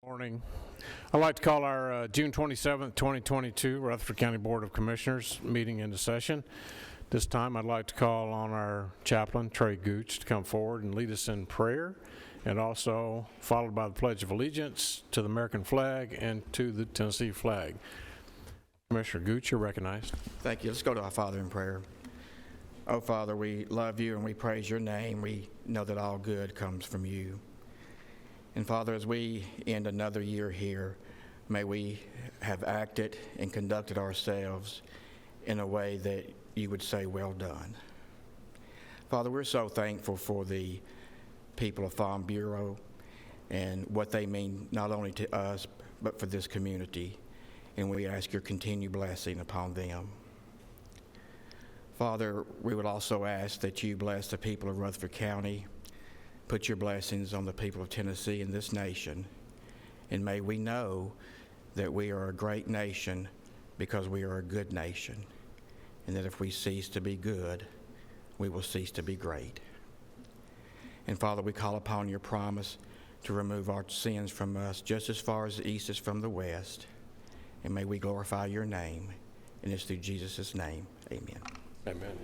Morning. I'd like to call our June 27th, 2022 Rutherford County Board of Commissioners meeting into session. This time I'd like to call on our chaplain, Trey Gooch, to come forward and lead us in prayer, and also followed by the Pledge of Allegiance to the American flag and to the Tennessee flag. Commissioner Gooch, you're recognized. Thank you. Let's go to our Father in prayer. Oh, Father, we love you and we praise your name. We know that all good comes from you. And Father, as we end another year here, may we have acted and conducted ourselves in a way that you would say, well done. Father, we're so thankful for the people of Farm Bureau and what they mean not only to us, but for this community. And we ask your continued blessing upon them. Father, we would also ask that you bless the people of Rutherford County. Put your blessings on the people of Tennessee and this nation. And may we know that we are a great nation because we are a good nation. And that if we cease to be good, we will cease to be great. And Father, we call upon your promise to remove our sins from us just as far as the east is from the west. And may we glorify your name. And it's through Jesus' name. Amen. Amen.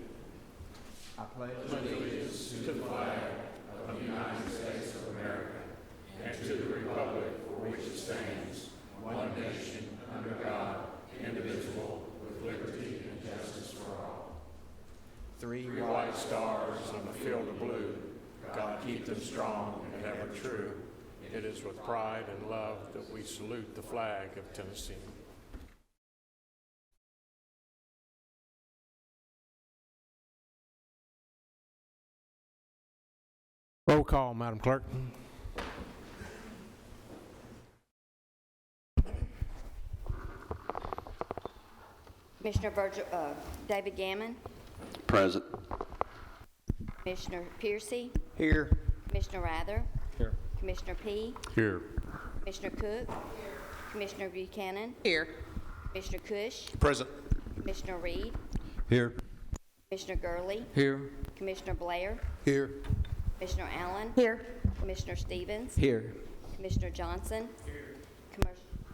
I pledge allegiance to the flag of the United States of America and to the republic for which it stands, one nation, under God, indivisible, with liberty and justice for all. Three white stars on the field of blue. God keep them strong and ever true. It is with pride and love that we salute the flag of Tennessee. Roll call, Madam Clerk. Commissioner David Gammon. Present. Commissioner Piercy. Here. Commissioner Rather. Here. Commissioner P. Here. Commissioner Cook. Commissioner Buchanan. Here. Commissioner Cush. Present. Commissioner Reed. Here. Commissioner Gurley. Here. Commissioner Blair. Here. Commissioner Allen. Here. Commissioner Stevens. Here. Commissioner Johnson. Here.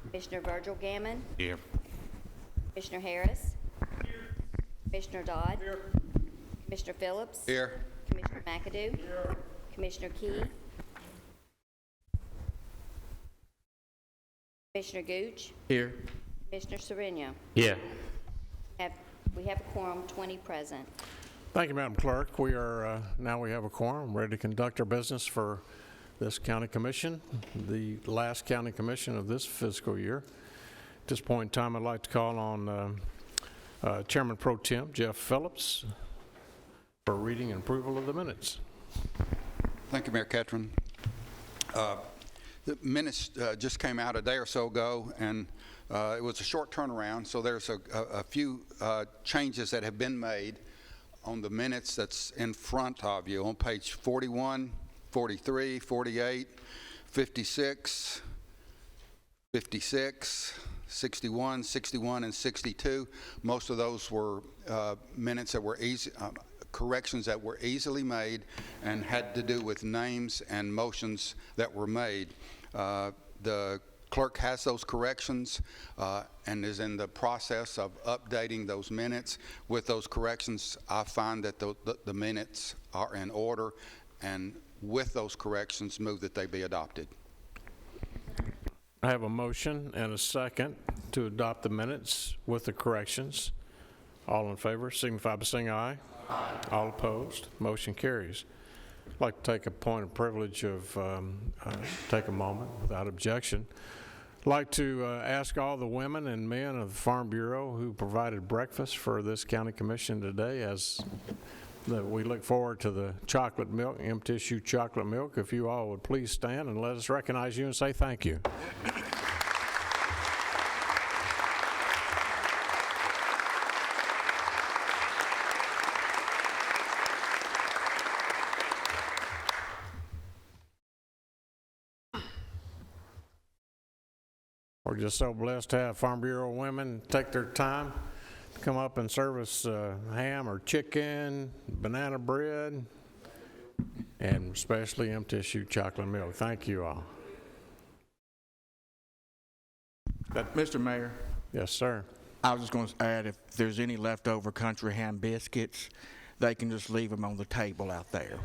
Commissioner Virgil Gammon. Here. Commissioner Harris. Here. Commissioner Dodd. Here. Commissioner Phillips. Here. Commissioner McAdoo. Here. Commissioner Key. Commissioner Gooch. Here. Commissioner Sereno. Yeah. We have a quorum, 20 present. Thank you, Madam Clerk. We are now we have a quorum, ready to conduct our business for this county commission, the last county commission of this fiscal year. At this point in time, I'd like to call on Chairman Pro Tem Jeff Phillips for reading and approval of the minutes. Thank you, Mayor Ketron. The minutes just came out a day or so ago, and it was a short turnaround, so there's a few changes that have been made on the minutes that's in front of you on page 41, 43, 48, 56, 56, 61, 61, and 62. Most of those were minutes that were easy, corrections that were easily made and had to do with names and motions that were made. The clerk has those corrections and is in the process of updating those minutes. With those corrections, I find that the minutes are in order, and with those corrections, move that they be adopted. I have a motion and a second to adopt the minutes with the corrections. All in favor, signify by saying aye. Aye. All opposed, motion carries. I'd like to take a point of privilege of take a moment without objection. I'd like to ask all the women and men of the Farm Bureau who provided breakfast for this county commission today, as we look forward to the chocolate milk, M-Tissue chocolate milk. If you all would please stand and let us recognize you and say thank you. We're just so blessed to have Farm Bureau women take their time to come up and serve us ham or chicken, banana bread, and especially M-Tissue chocolate milk. Thank you all. Mr. Mayor, Yes, sir. I was just going to add, if there's any leftover country ham biscuits, they can just leave them on the table out there.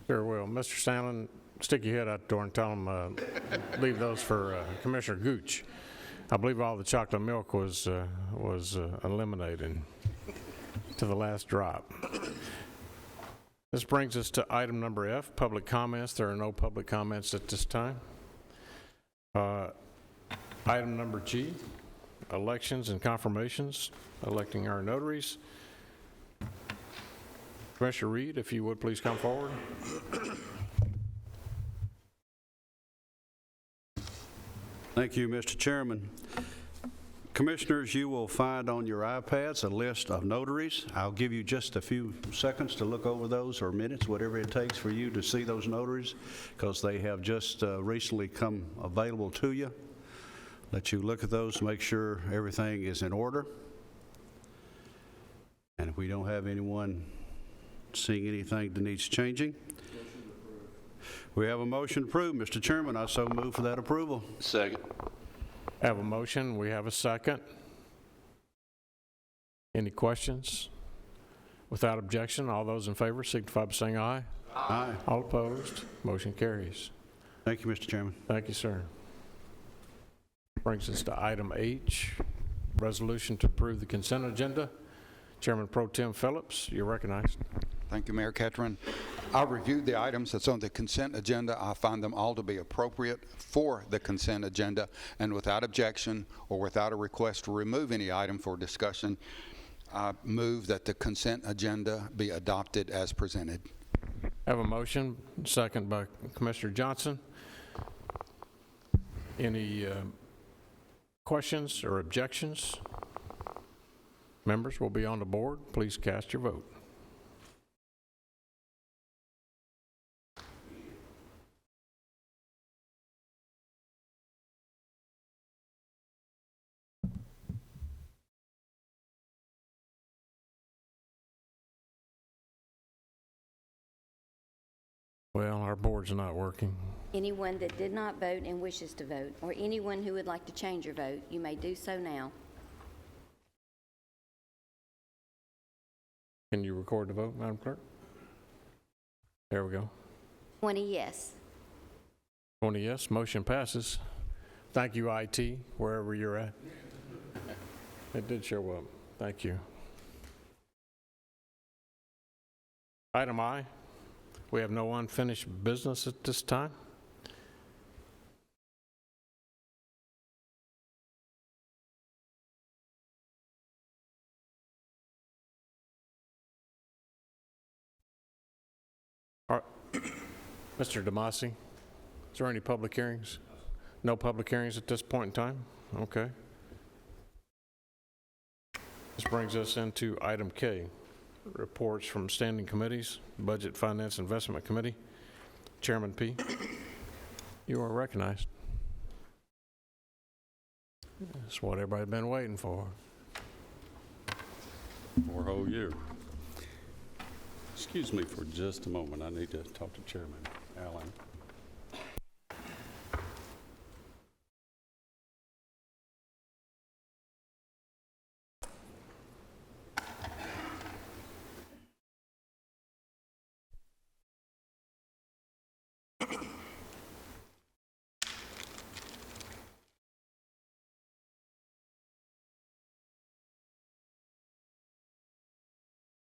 Sure will. Mr. Stanley, stick your head out the door and tell them, leave those for Commissioner Gooch. I believe all the chocolate milk was eliminated to the last drop. This brings us to item number F, public comments. There are no public comments at this time. Item number G, elections and confirmations, electing our notaries. Commissioner Reed, if you would please come forward. Thank you, Mr. Chairman. Commissioners, you will find on your iPads a list of notaries. I'll give you just a few seconds to look over those, or minutes, whatever it takes for you to see those notaries, because they have just recently come available to you. Let you look at those, make sure everything is in order. And if we don't have anyone seeing anything that needs changing, we have a motion to approve. Mr. Chairman, I so move for that approval. Second. Have a motion, we have a second. Any questions? Without objection, all those in favor signify by saying aye. Aye. All opposed, motion carries. Thank you, Mr. Chairman. Thank you, sir. Brings us to item H, resolution to approve the consent agenda. Chairman Pro Tem Phillips, you're recognized. Thank you, Mayor Ketron. I reviewed the items that's on the consent agenda. I find them all to be appropriate for the consent agenda, and without objection or without a request to remove any item for discussion, I move that the consent agenda be adopted as presented. Have a motion, second by Commissioner Johnson. Any questions or objections? Members will be on the board. Please cast your vote. Well, our board's not working. Anyone that did not vote and wishes to vote, or anyone who would like to change your vote, you may do so now. Can you record the vote, Madam Clerk? There we go. 20 yes. 20 yes, motion passes. Thank you, IT, wherever you're at. It did show up. Thank you. Item I, we have no unfinished business at this time. All right. Mr. Damasi, is there any public hearings? No public hearings at this point in time? Okay. This brings us into item K, reports from standing committees, Budget, Finance, Investment Committee. Chairman P., you are recognized. That's what everybody's been waiting for. For a whole year. Excuse me for just a moment. I need to talk to Chairman Allen.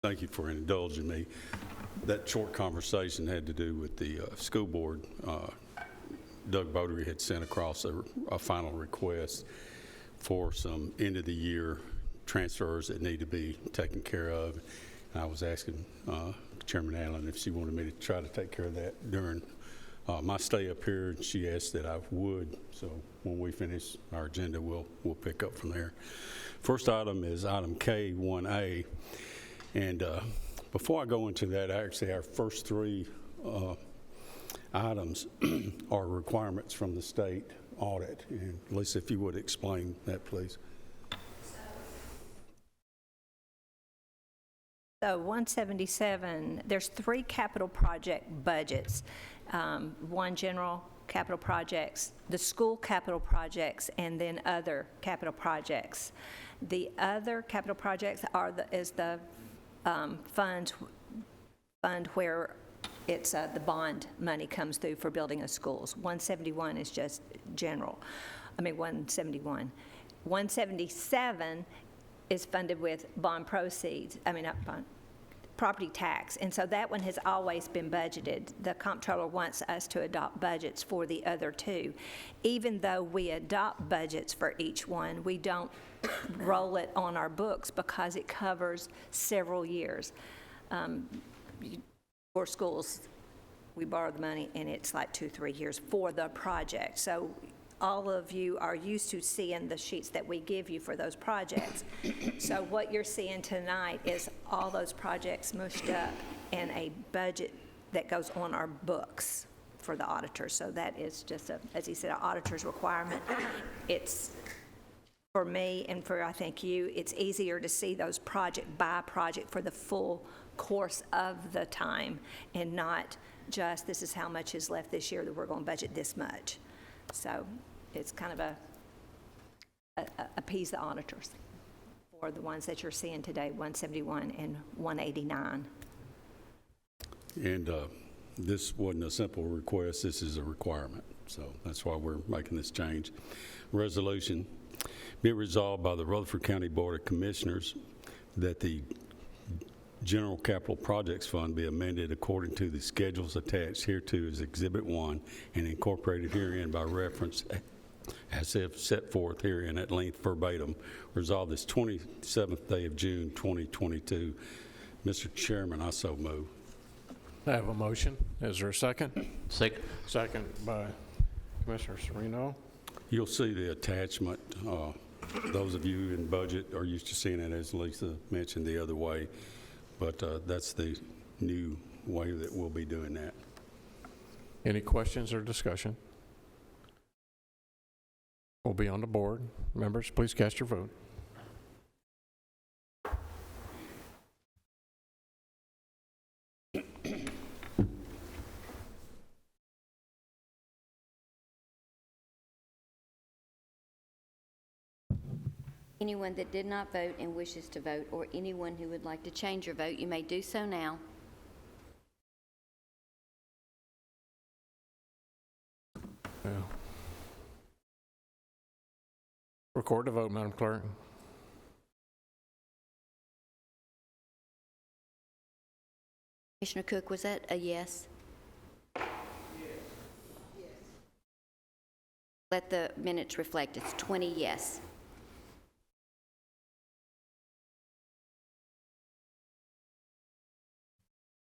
Thank you for indulging me. That short conversation had to do with the school board. Doug Bodery had sent across a final request for some end-of-the-year transfers that need to be taken care of. And I was asking Chairman Allen if she wanted me to try to take care of that during my stay up here, and she asked that I would. So when we finish our agenda, we'll pick up from there. First item is item K1A. And before I go into that, actually our first three items are requirements from the state audit. And Lisa, if you would explain that, please. So 177, there's 3 capital project budgets, one general capital projects, the school capital projects, and then other capital projects. The other capital projects is the fund where it's the bond money comes through for building of schools. 171 is just general. 171. 177 is funded with bond proceeds. Not bond, property tax. And so that one has always been budgeted. The comptroller wants us to adopt budgets for the other two. Even though we adopt budgets for each one, we don't roll it on our books because it covers several years. For schools, we borrow the money and it's like 2-3 years for the project. So all of you are used to seeing the sheets that we give you for those projects. So what you're seeing tonight is all those projects mushed up in a budget that goes on our books for the auditors. So that is just, as he said, an auditor's requirement. It's, for me and for, I think, you, it's easier to see those project by project for the full course of the time and not just this is how much is left this year that we're going to budget this much. So it's kind of appease the auditors for the ones that you're seeing today, 171 and 189. And this wasn't a simple request, this is a requirement. So that's why we're making this change. Resolution, be it resolved by the Rutherford County Board of Commissioners that the General Capital Projects Fund be amended according to the schedules attached hereto as Exhibit 1 and incorporated herein by reference as if set forth herein at length verbatim. Resolved this 27th day of June 2022. Mr. Chairman, I so move. I have a motion. Is there a second? Second. Second by Commissioner Sereno. You'll see the attachment. Those of you in budget are used to seeing it, as Lisa mentioned, the other way. But that's the new way that we'll be doing that. Any questions or discussion? Will be on the board. Members, please cast your vote. Anyone that did not vote and wishes to vote, or anyone who would like to change your vote, you may do so now. Yeah. Record the vote, Madam Clerk. Commissioner Cook, was that a yes? Yes. Let the minutes reflect it's 20 yes.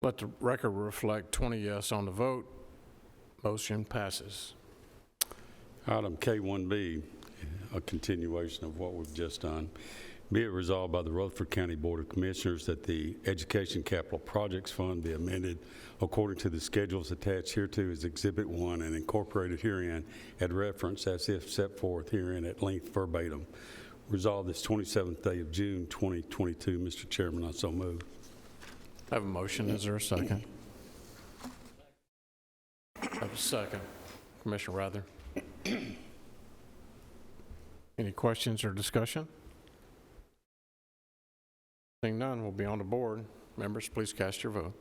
Let the record reflect 20 yes on the vote. Motion passes. Item K1B, a continuation of what we've just done. Be it resolved by the Rutherford County Board of Commissioners that the Education Capital Projects Fund be amended according to the schedules attached hereto as Exhibit 1 and incorporated herein at reference as if set forth herein at length verbatim. Resolved this 27th day of June 2022. Mr. Chairman, I so move. I have a motion. Is there a second? I have a second. Commissioner Rather. Any questions or discussion? Seeing none, we'll be on the board. Members, please cast your vote.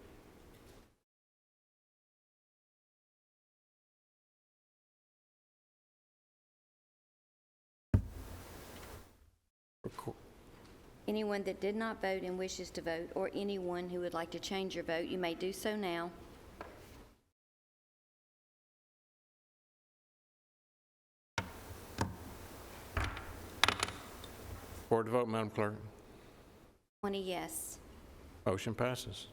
Anyone that did not vote and wishes to vote, or anyone who would like to change your vote, you may do so now. Record the vote, Madam Clerk. 20 yes. Motion passes.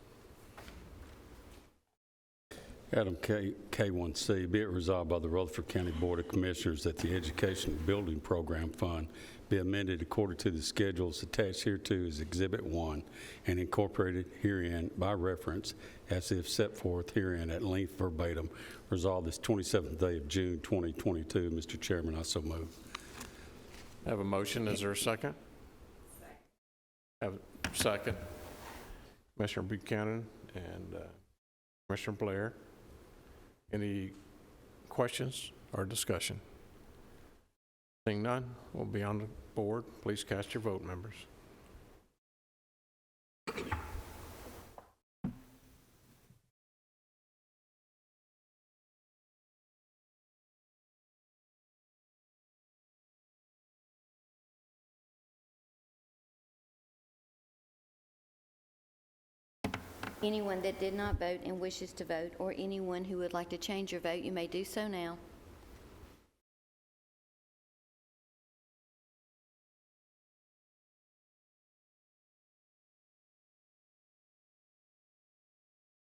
Item K1C, be it resolved by the Rutherford County Board of Commissioners that the Education Building Program Fund be amended according to the schedules attached hereto as Exhibit 1 and incorporated herein by reference as if set forth herein at length verbatim. Resolved this 27th day of June 2022. Mr. Chairman, I so move. I have a motion. Is there a second? Have a second. Commissioner Buchanan and Commissioner Blair. Any questions or discussion? Seeing none, we'll be on the board. Please cast your vote, members. Anyone that did not vote and wishes to vote, or anyone who would like to change your vote, you may do so now.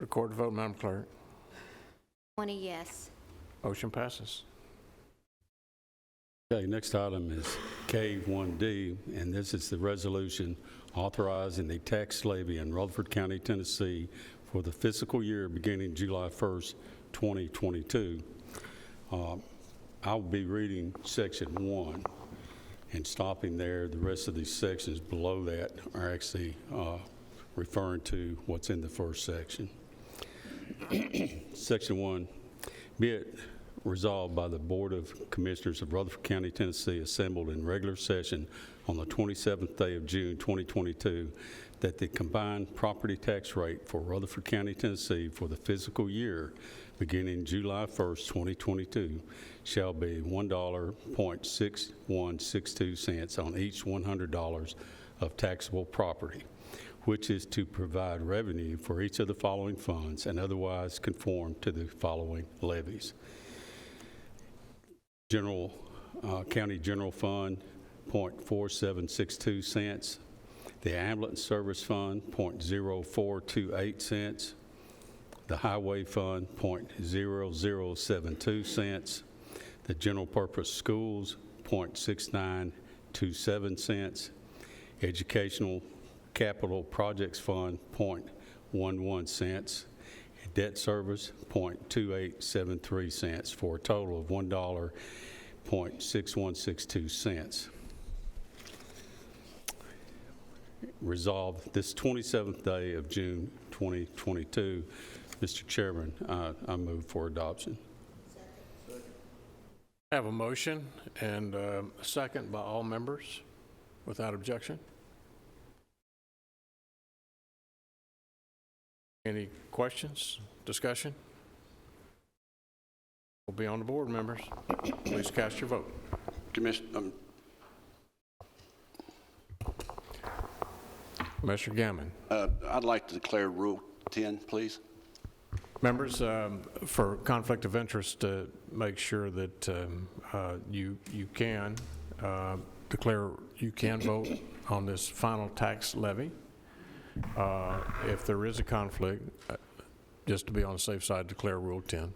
Record the vote, Madam Clerk. 20 yes. Motion passes. Okay, next item is K1D, and this is the resolution authorizing the tax levy in Rutherford County, Tennessee for the fiscal year beginning July 1st, 2022. I'll be reading section 1 and stopping there. The rest of these sections below that are actually referring to what's in the first section. Section 1, be it resolved by the Board of Commissioners of Rutherford County, Tennessee, assembled in regular session on the 27th day of June 2022, that the combined property tax rate for Rutherford County, Tennessee for the fiscal year beginning July 1st, 2022 shall be $1.6162 on each $100 of taxable property, which is to provide revenue for each of the following funds and otherwise conform to the following levies. County General Fund, 0.4762 cents. The Ambulance Service Fund, 0.0428 cents. The Highway Fund, 0.0072 cents. The General Purpose Schools, 0.6927 cents. Educational Capital Projects Fund, 0.11 cents. Debt Service, 0.2873 cents, for a total of $1.6162 cents. Resolved this 27th day of June 2022. Mr. Chairman, I move for adoption. I have a motion and a second by all members without objection. Any questions, discussion? We'll be on the board, members. Please cast your vote. Commissioner Gammon. I'd like to declare Rule 10, please. Members, for conflict of interest, make sure that you can declare, you can vote on this final tax levy. If there is a conflict, just to be on the safe side, declare Rule 10.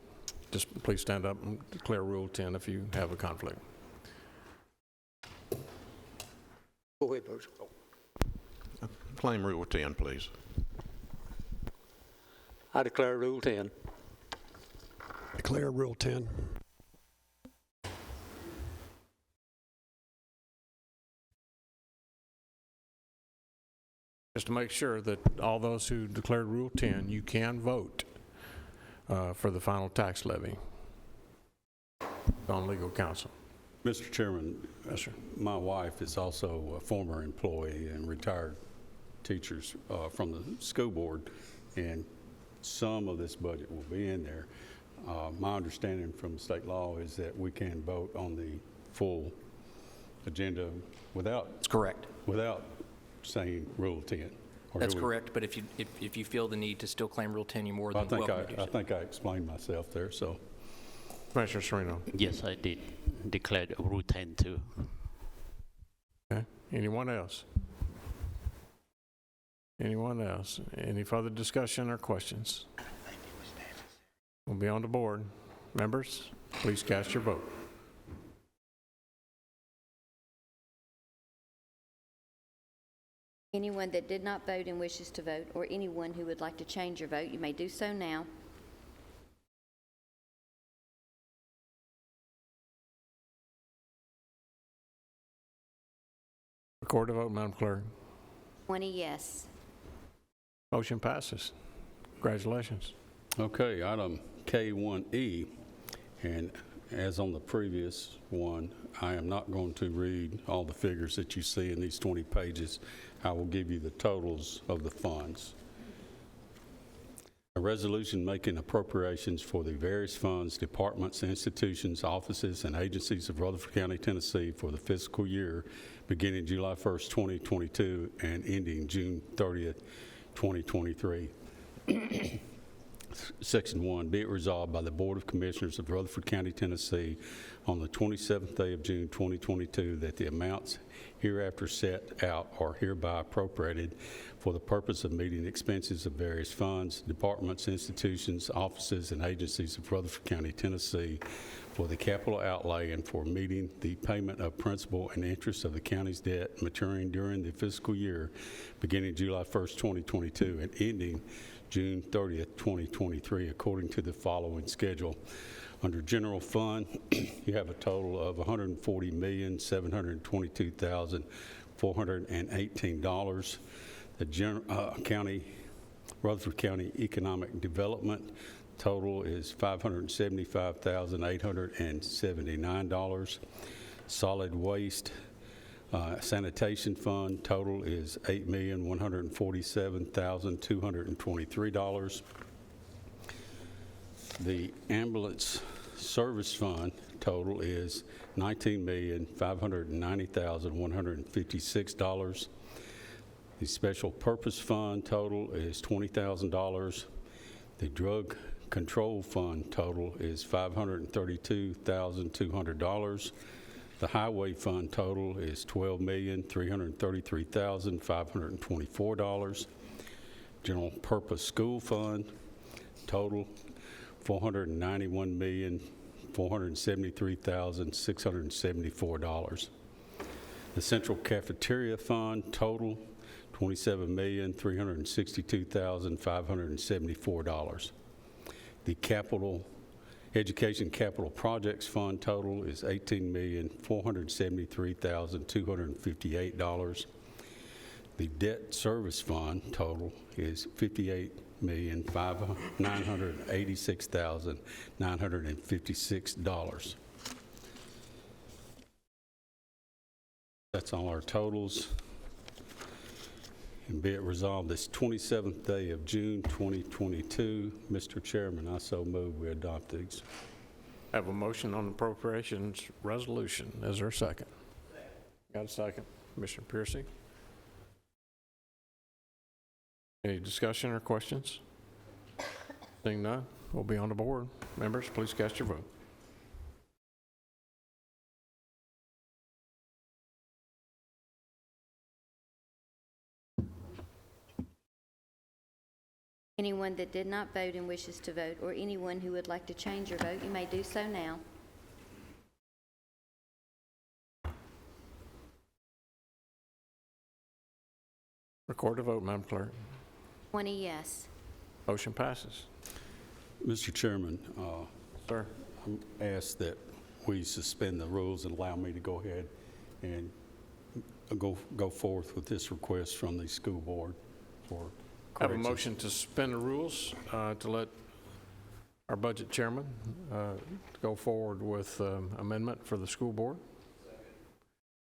Just please stand up and declare Rule 10 if you have a conflict. Go ahead, Bruce. Claim Rule 10, please. I declare Rule 10. Declare Rule 10. Just to make sure that all those who declared Rule 10, you can vote for the final tax levy on legal counsel. Mr. Chairman, Yes, sir. my wife is also a former employee and retired teachers from the school board, and some of this budget will be in there. My understanding from state law is that we can vote on the full agenda without That's correct. saying Rule 10. Or That's do we- correct, but if you feel the need to still claim Rule 10, you're more than welcome to do so. I think I explained myself there, so. Commissioner Sereno. Yes, I did declare Rule 10 too. Okay. Anyone else? Anyone else? Any further discussion or questions? We'll be on the board. Members, please cast your vote. Anyone that did not vote and wishes to vote, or anyone who would like to change your vote, you may do so now. Record the vote, Madam Clerk. 20 yes. Motion passes. Congratulations. Okay, item K1E, And as on the previous one, I am not going to read all the figures that you see in these 20 pages. I will give you the totals of the funds. A resolution making appropriations for the various funds, departments, institutions, offices, and agencies of Rutherford County, Tennessee for the fiscal year beginning July 1st, 2022 and ending June 30th, 2023. Section 1, be it resolved by the Board of Commissioners of Rutherford County, Tennessee on the 27th day of June 2022 that the amounts hereafter set out are hereby appropriated for the purpose of meeting expenses of various funds, departments, institutions, offices, and agencies of Rutherford County, Tennessee for the capital outlay and for meeting the payment of principal and interest of the county's debt maturing during the fiscal year beginning July 1st, 2022 and ending June 30th, 2023, according to the following schedule. Under General Fund, you have a total of $140,722,418. The Rutherford County Economic Development total is $575,879. Solid Waste Sanitation Fund total is $8,147,223. The Ambulance Service Fund total is $19,590,156. The Special Purpose Fund total is $20,000. The Drug Control Fund total is $532,200. The Highway Fund total is $12,333,524. General Purpose School Fund total $491,473,674. The Central Cafeteria Fund total $27,362,574. The Education Capital Projects Fund total is $18,473,258. The Debt Service Fund total is $58,986,956. That's all our totals. And be it resolved this 27th day of June 2022, Mr. Chairman, I so move we adopt these. I have a motion on appropriations resolution. Is there a second? Got a second. Commissioner Piercy. Any discussion or questions? Seeing none, we'll be on the board. Members, please cast your vote. Anyone that did not vote and wishes to vote, or anyone who would like to change your vote, you may do so now. Record the vote, Madam Clerk. 20 yes. Motion passes. Mr. Chairman, Sir. I ask that we suspend the rules and allow me to go ahead and go forth with this request from the school board for I have a motion to suspend the rules to let our budget chairman go forward with amendment for the school board.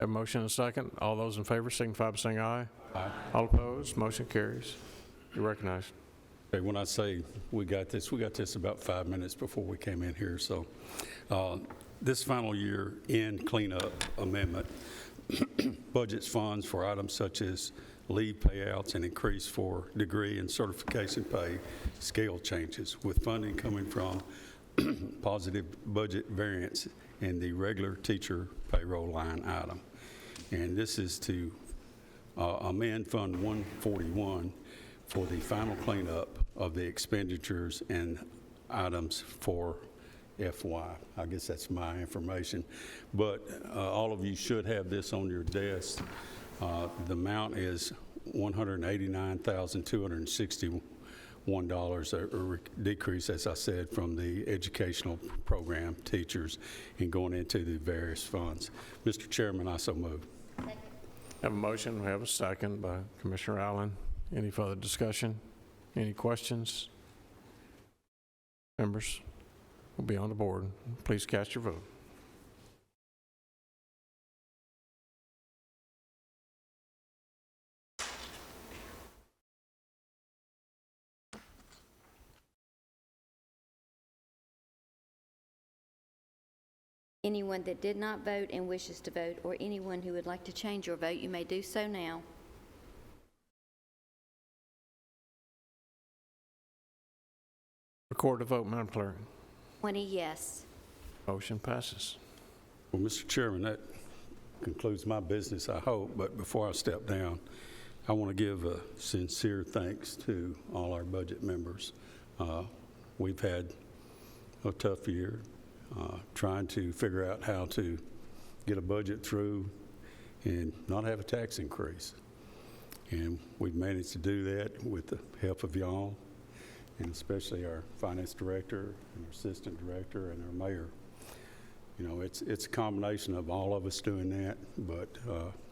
Have a motion and a second. All those in favor signify by saying aye. Aye. All opposed, motion carries. You're recognized. Okay, when I say we got this about 5 minutes before we came in here. So this final year end cleanup amendment budgets funds for items such as leave payouts and increase for degree and certification pay scale changes, with funding coming from positive budget variance in the regular teacher payroll line item. And this is to amend Fund 141 for the final cleanup of the expenditures and items for FY. I guess that's my information. But all of you should have this on your desk. The amount is $189,261, a decrease, as I said, from the educational program teachers and going into the various funds. Mr. Chairman, I so move. Have a motion. We have a second by Commissioner Allen. Any further discussion? Any questions? Members? will be on the board. Please cast your vote. Anyone that did not vote and wishes to vote, or anyone who would like to change your vote, you may do so now. Record the vote, Madam Clerk. 20 yes. Motion passes. Well, Mr. Chairman, that concludes my business, I hope. But before I step down, I want to give a sincere thanks to all our budget members. We've had a tough year trying to figure out how to get a budget through and not have a tax increase. And we've managed to do that with the help of y'all, and especially our finance director and our assistant director and our mayor. You know, it's a combination of all of us doing that, but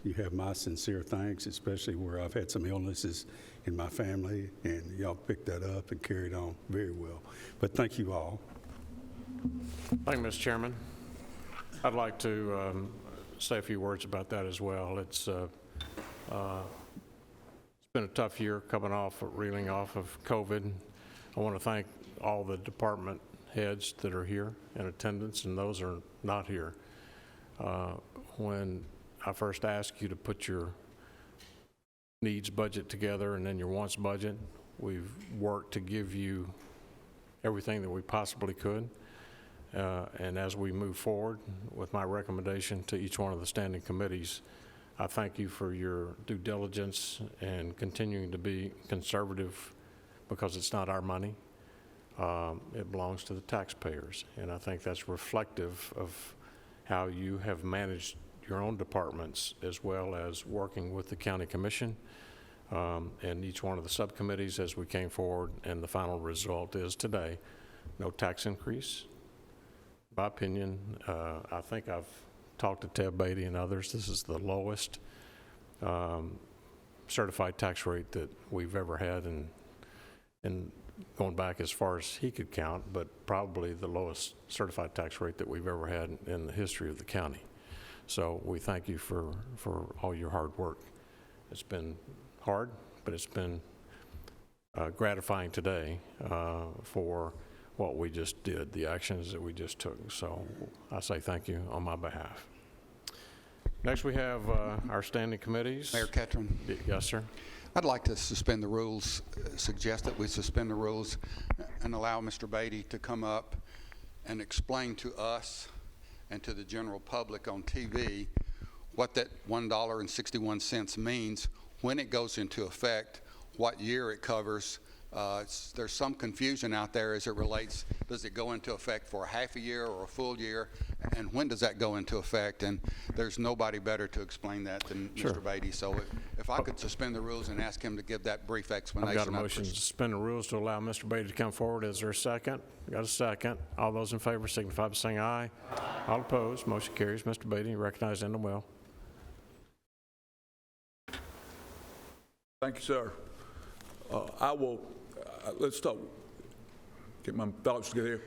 you have my sincere thanks, especially where I've had some illnesses in my family, and y'all picked that up and carried on very well. But thank you all. Thank you, Mr. Chairman. I'd like to say a few words about that as well. It's been a tough year reeling off of COVID. I want to thank all the department heads that are here in attendance and those are not here. When I first asked you to put your needs budget together and then your wants budget, we've worked to give you everything that we possibly could. And as we move forward with my recommendation to each one of the standing committees, I thank you for your due diligence and continuing to be conservative, because it's not our money. It belongs to the taxpayers. And I think that's reflective of how you have managed your own departments, as well as working with the county commission and each one of the subcommittees as we came forward. And the final result is today, no tax increase. In my opinion, I think I've talked to Ted Beatty and others. This is the lowest certified tax rate that we've ever had, and going back as far as he could count, but probably the lowest certified tax rate that we've ever had in the history of the county. So we thank you for all your hard work. It's been hard, but it's been gratifying today for what we just did, the actions that we just took. So I say thank you on my behalf. Next, we have our standing committees. Mayor Ketron. Yes, sir. I'd like to suspend the rules, suggest that we suspend the rules and allow Mr. Beatty to come up and explain to us and to the general public on TV what that $1.61 means, when it goes into effect, what year it covers. There's some confusion out there as it relates, does it go into effect for a half a year or a full year, and when does that go into effect? And there's nobody better to explain that than Mr. Beatty. So if I could suspend the rules and ask him to give that brief explanation. I've got a motion to suspend the rules to allow Mr. Beatty to come forward. Is there a second? Got a second. All those in favor signify by saying aye. Aye. All opposed, motion carries. Mr. Beatty, recognized in the well. Thank you, sir. I will, let's talk, get my thoughts together here.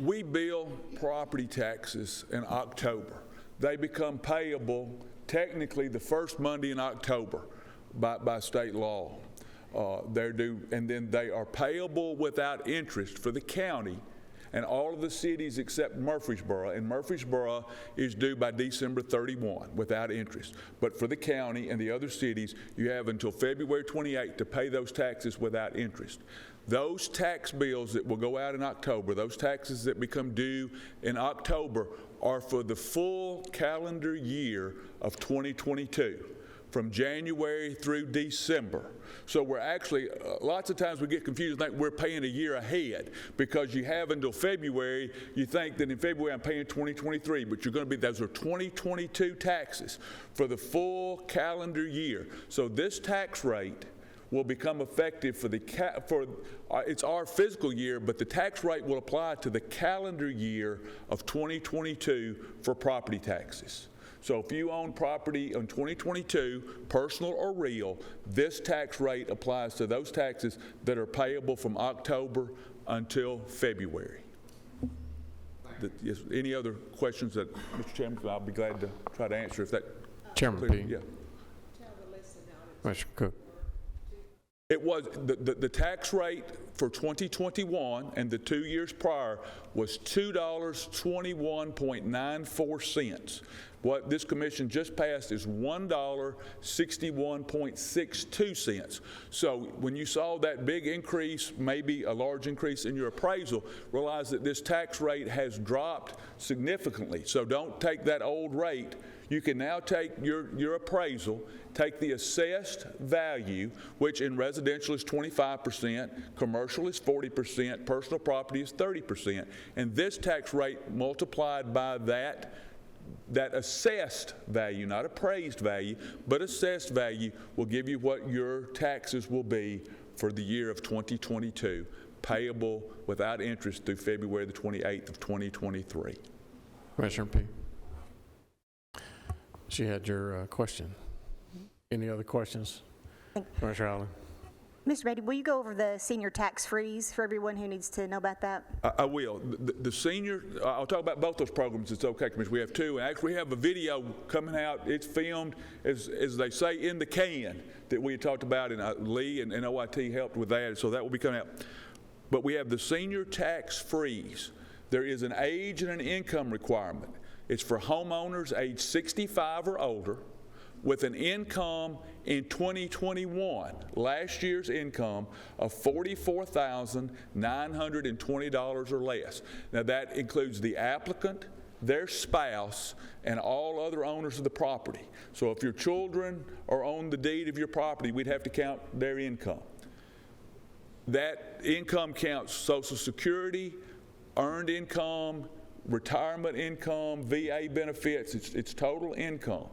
We bill property taxes in October. They become payable technically the first Monday in October by state law. They're due, and then they are payable without interest for the county and all of the cities except Murfreesboro, and Murfreesboro is due by December 31 without interest. But for the county and the other cities, you have until February 28 to pay those taxes without interest. Those tax bills that will go out in October, those taxes that become due in October, are for the full calendar year of 2022. From January through December. So we're actually, lots of times we get confused and think we're paying a year ahead, because you have until February. You think that in February I'm paying 2023, but you're going to be, those are 2022 taxes for the full calendar year. So this tax rate will become effective for it's our fiscal year, but the tax rate will apply to the calendar year of 2022 for property taxes. So if you own property in 2022, personal or real, this tax rate applies to those taxes that are payable from October until February. Yes, any other questions that, Mr. Chairman, I'll be glad to try to answer if that. Chairman clear. P. Yeah. Commissioner Cook. It was, the tax rate for 2021 and the 2 years prior was $2.21.94. What this commission just passed is $1.61.62. So when you saw that big increase, maybe a large increase in your appraisal, realize that this tax rate has dropped significantly. So don't take that old rate. You can now take your appraisal, take the assessed value, which in residential is 25%, commercial is 40%, personal property is 30%, and this tax rate multiplied by that assessed value, not appraised value, but assessed value, will give you what your taxes will be for the year of 2022, payable without interest through February the 28th of 2023. Commissioner P. She had your question. Any other questions? Commissioner Allen. Mr. Beatty, will you go over the senior tax freeze for everyone who needs to know about that? I will. The senior, I'll talk about both those programs. It's okay, Commissioner. We have two. And actually, we have a video coming out. It's filmed, as they say, in the can that we had talked about, and Lee and OIT helped with that, so that will be coming out. But we have the senior tax freeze. There is an age and an income requirement. It's for homeowners age 65 or older with an income in 2021, last year's income of $44,920 or less. Now that includes the applicant, their spouse, and all other owners of the property. So if your children are on the deed of your property, we'd have to count their income. That income counts Social Security, earned income, retirement income, VA benefits. It's total income.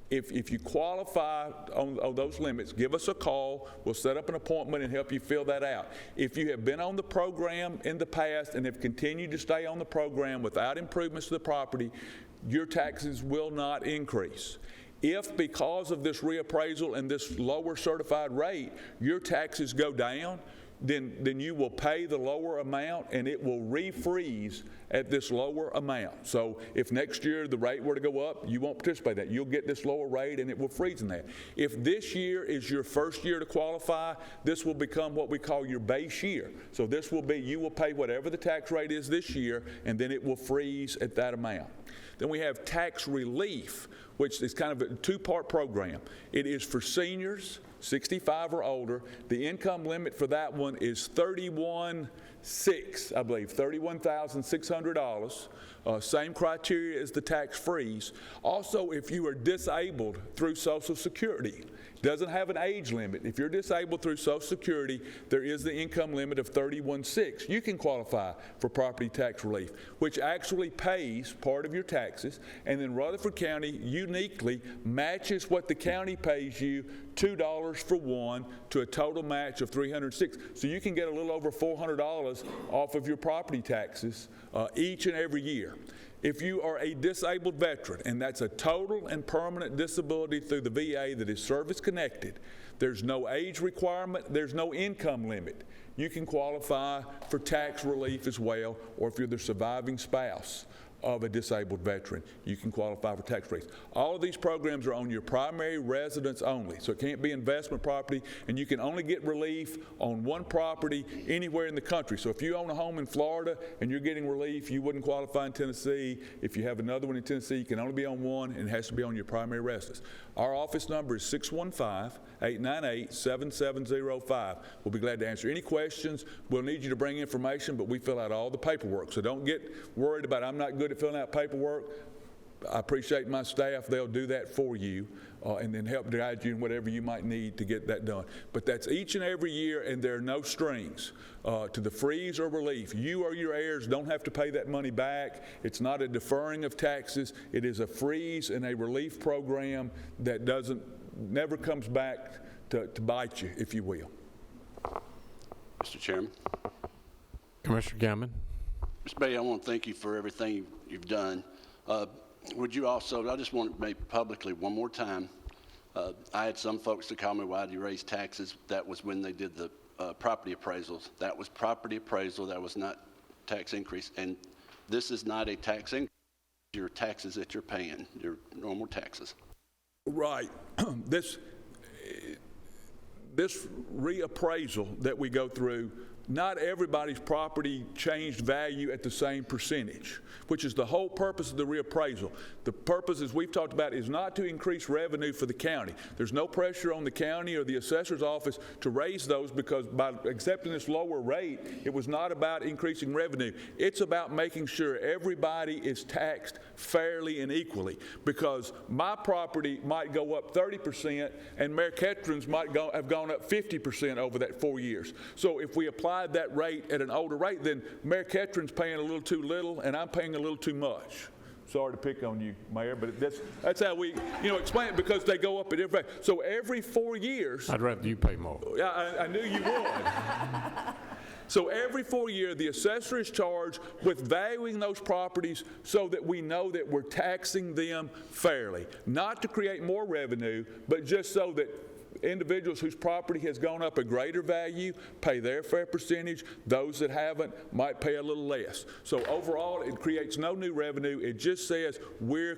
If you qualify on those limits, give us a call. We'll set up an appointment and help you fill that out. If you have been on the program in the past and have continued to stay on the program without improvements to the property, your taxes will not increase. If because of this reappraisal and this lower certified rate, your taxes go down, then you will pay the lower amount and it will refreeze at this lower amount. So if next year the rate were to go up, you won't participate in that. You'll get this lower rate and it will freeze in that. If this year is your first year to qualify, this will become what we call your base year. So this will be, you will pay whatever the tax rate is this year, and then it will freeze at that amount. Then we have tax relief, which is kind of a two-part program. It is for seniors, 65 or older. The income limit for that one is $31,600. Same criteria as the tax freeze. Also, if you are disabled through Social Security, doesn't have an age limit. If you're disabled through Social Security, there is the income limit of $31,600. You can qualify for property tax relief, which actually pays part of your taxes, and then Rutherford County uniquely matches what the county pays you, $2 for one, to a total match of $306. So you can get a little over $400 off of your property taxes each and every year. If you are a disabled veteran, and that's a total and permanent disability through the VA that is service-connected, there's no age requirement, there's no income limit. You can qualify for tax relief as well, or if you're the surviving spouse of a disabled veteran, you can qualify for tax relief. All of these programs are on your primary residence only, so it can't be investment property, and you can only get relief on one property anywhere in the country. So if you own a home in Florida and you're getting relief, you wouldn't qualify in Tennessee. If you have another one in Tennessee, you can only be on one, and it has to be on your primary residence. Our office number is 615-898-7705. We'll be glad to answer any questions. We'll need you to bring information, but we fill out all the paperwork, so don't get worried about I'm not good at filling out paperwork. I appreciate my staff. They'll do that for you and then help guide you in whatever you might need to get that done. But that's each and every year, and there are no strings to the freeze or relief. You or your heirs don't have to pay that money back. It's not a deferring of taxes. It is a freeze and a relief program that never comes back to bite you, if you will. Mr. Chairman. Commissioner Gammon. Mr. Bay, I want to thank you for everything you've done. Would you also, I just want to make publicly one more time, I had some folks to call me, why do you raise taxes? That was when they did the property appraisals. That was property appraisal, that was not tax increase. And This is not a tax increase. Your taxes that you're paying, your normal taxes. Right. This reappraisal that we go through, not everybody's property changed value at the same percentage, which is the whole purpose of the reappraisal. The purpose, as we've talked about, is not to increase revenue for the county. There's no pressure on the county or the assessor's office to raise those, because by accepting this lower rate, it was not about increasing revenue. It's about making sure everybody is taxed fairly and equally, because my property might go up 30% and Mayor Ketron's might have gone up 50% over that 4 years. So if we apply that rate at an older rate, then Mayor Ketron's paying a little too little and I'm paying a little too much. Sorry to pick on you, Mayor, but that's how we, explain it, because they go up at every rate. So every 4 years. I'd rather you pay more. Yeah, I knew you would. So every 4 years, the assessor is charged with valuing those properties so that we know that we're taxing them fairly. Not to create more revenue, but just so that individuals whose property has gone up a greater value pay their fair percentage. Those that haven't might pay a little less. So overall, it creates no new revenue. It just says we're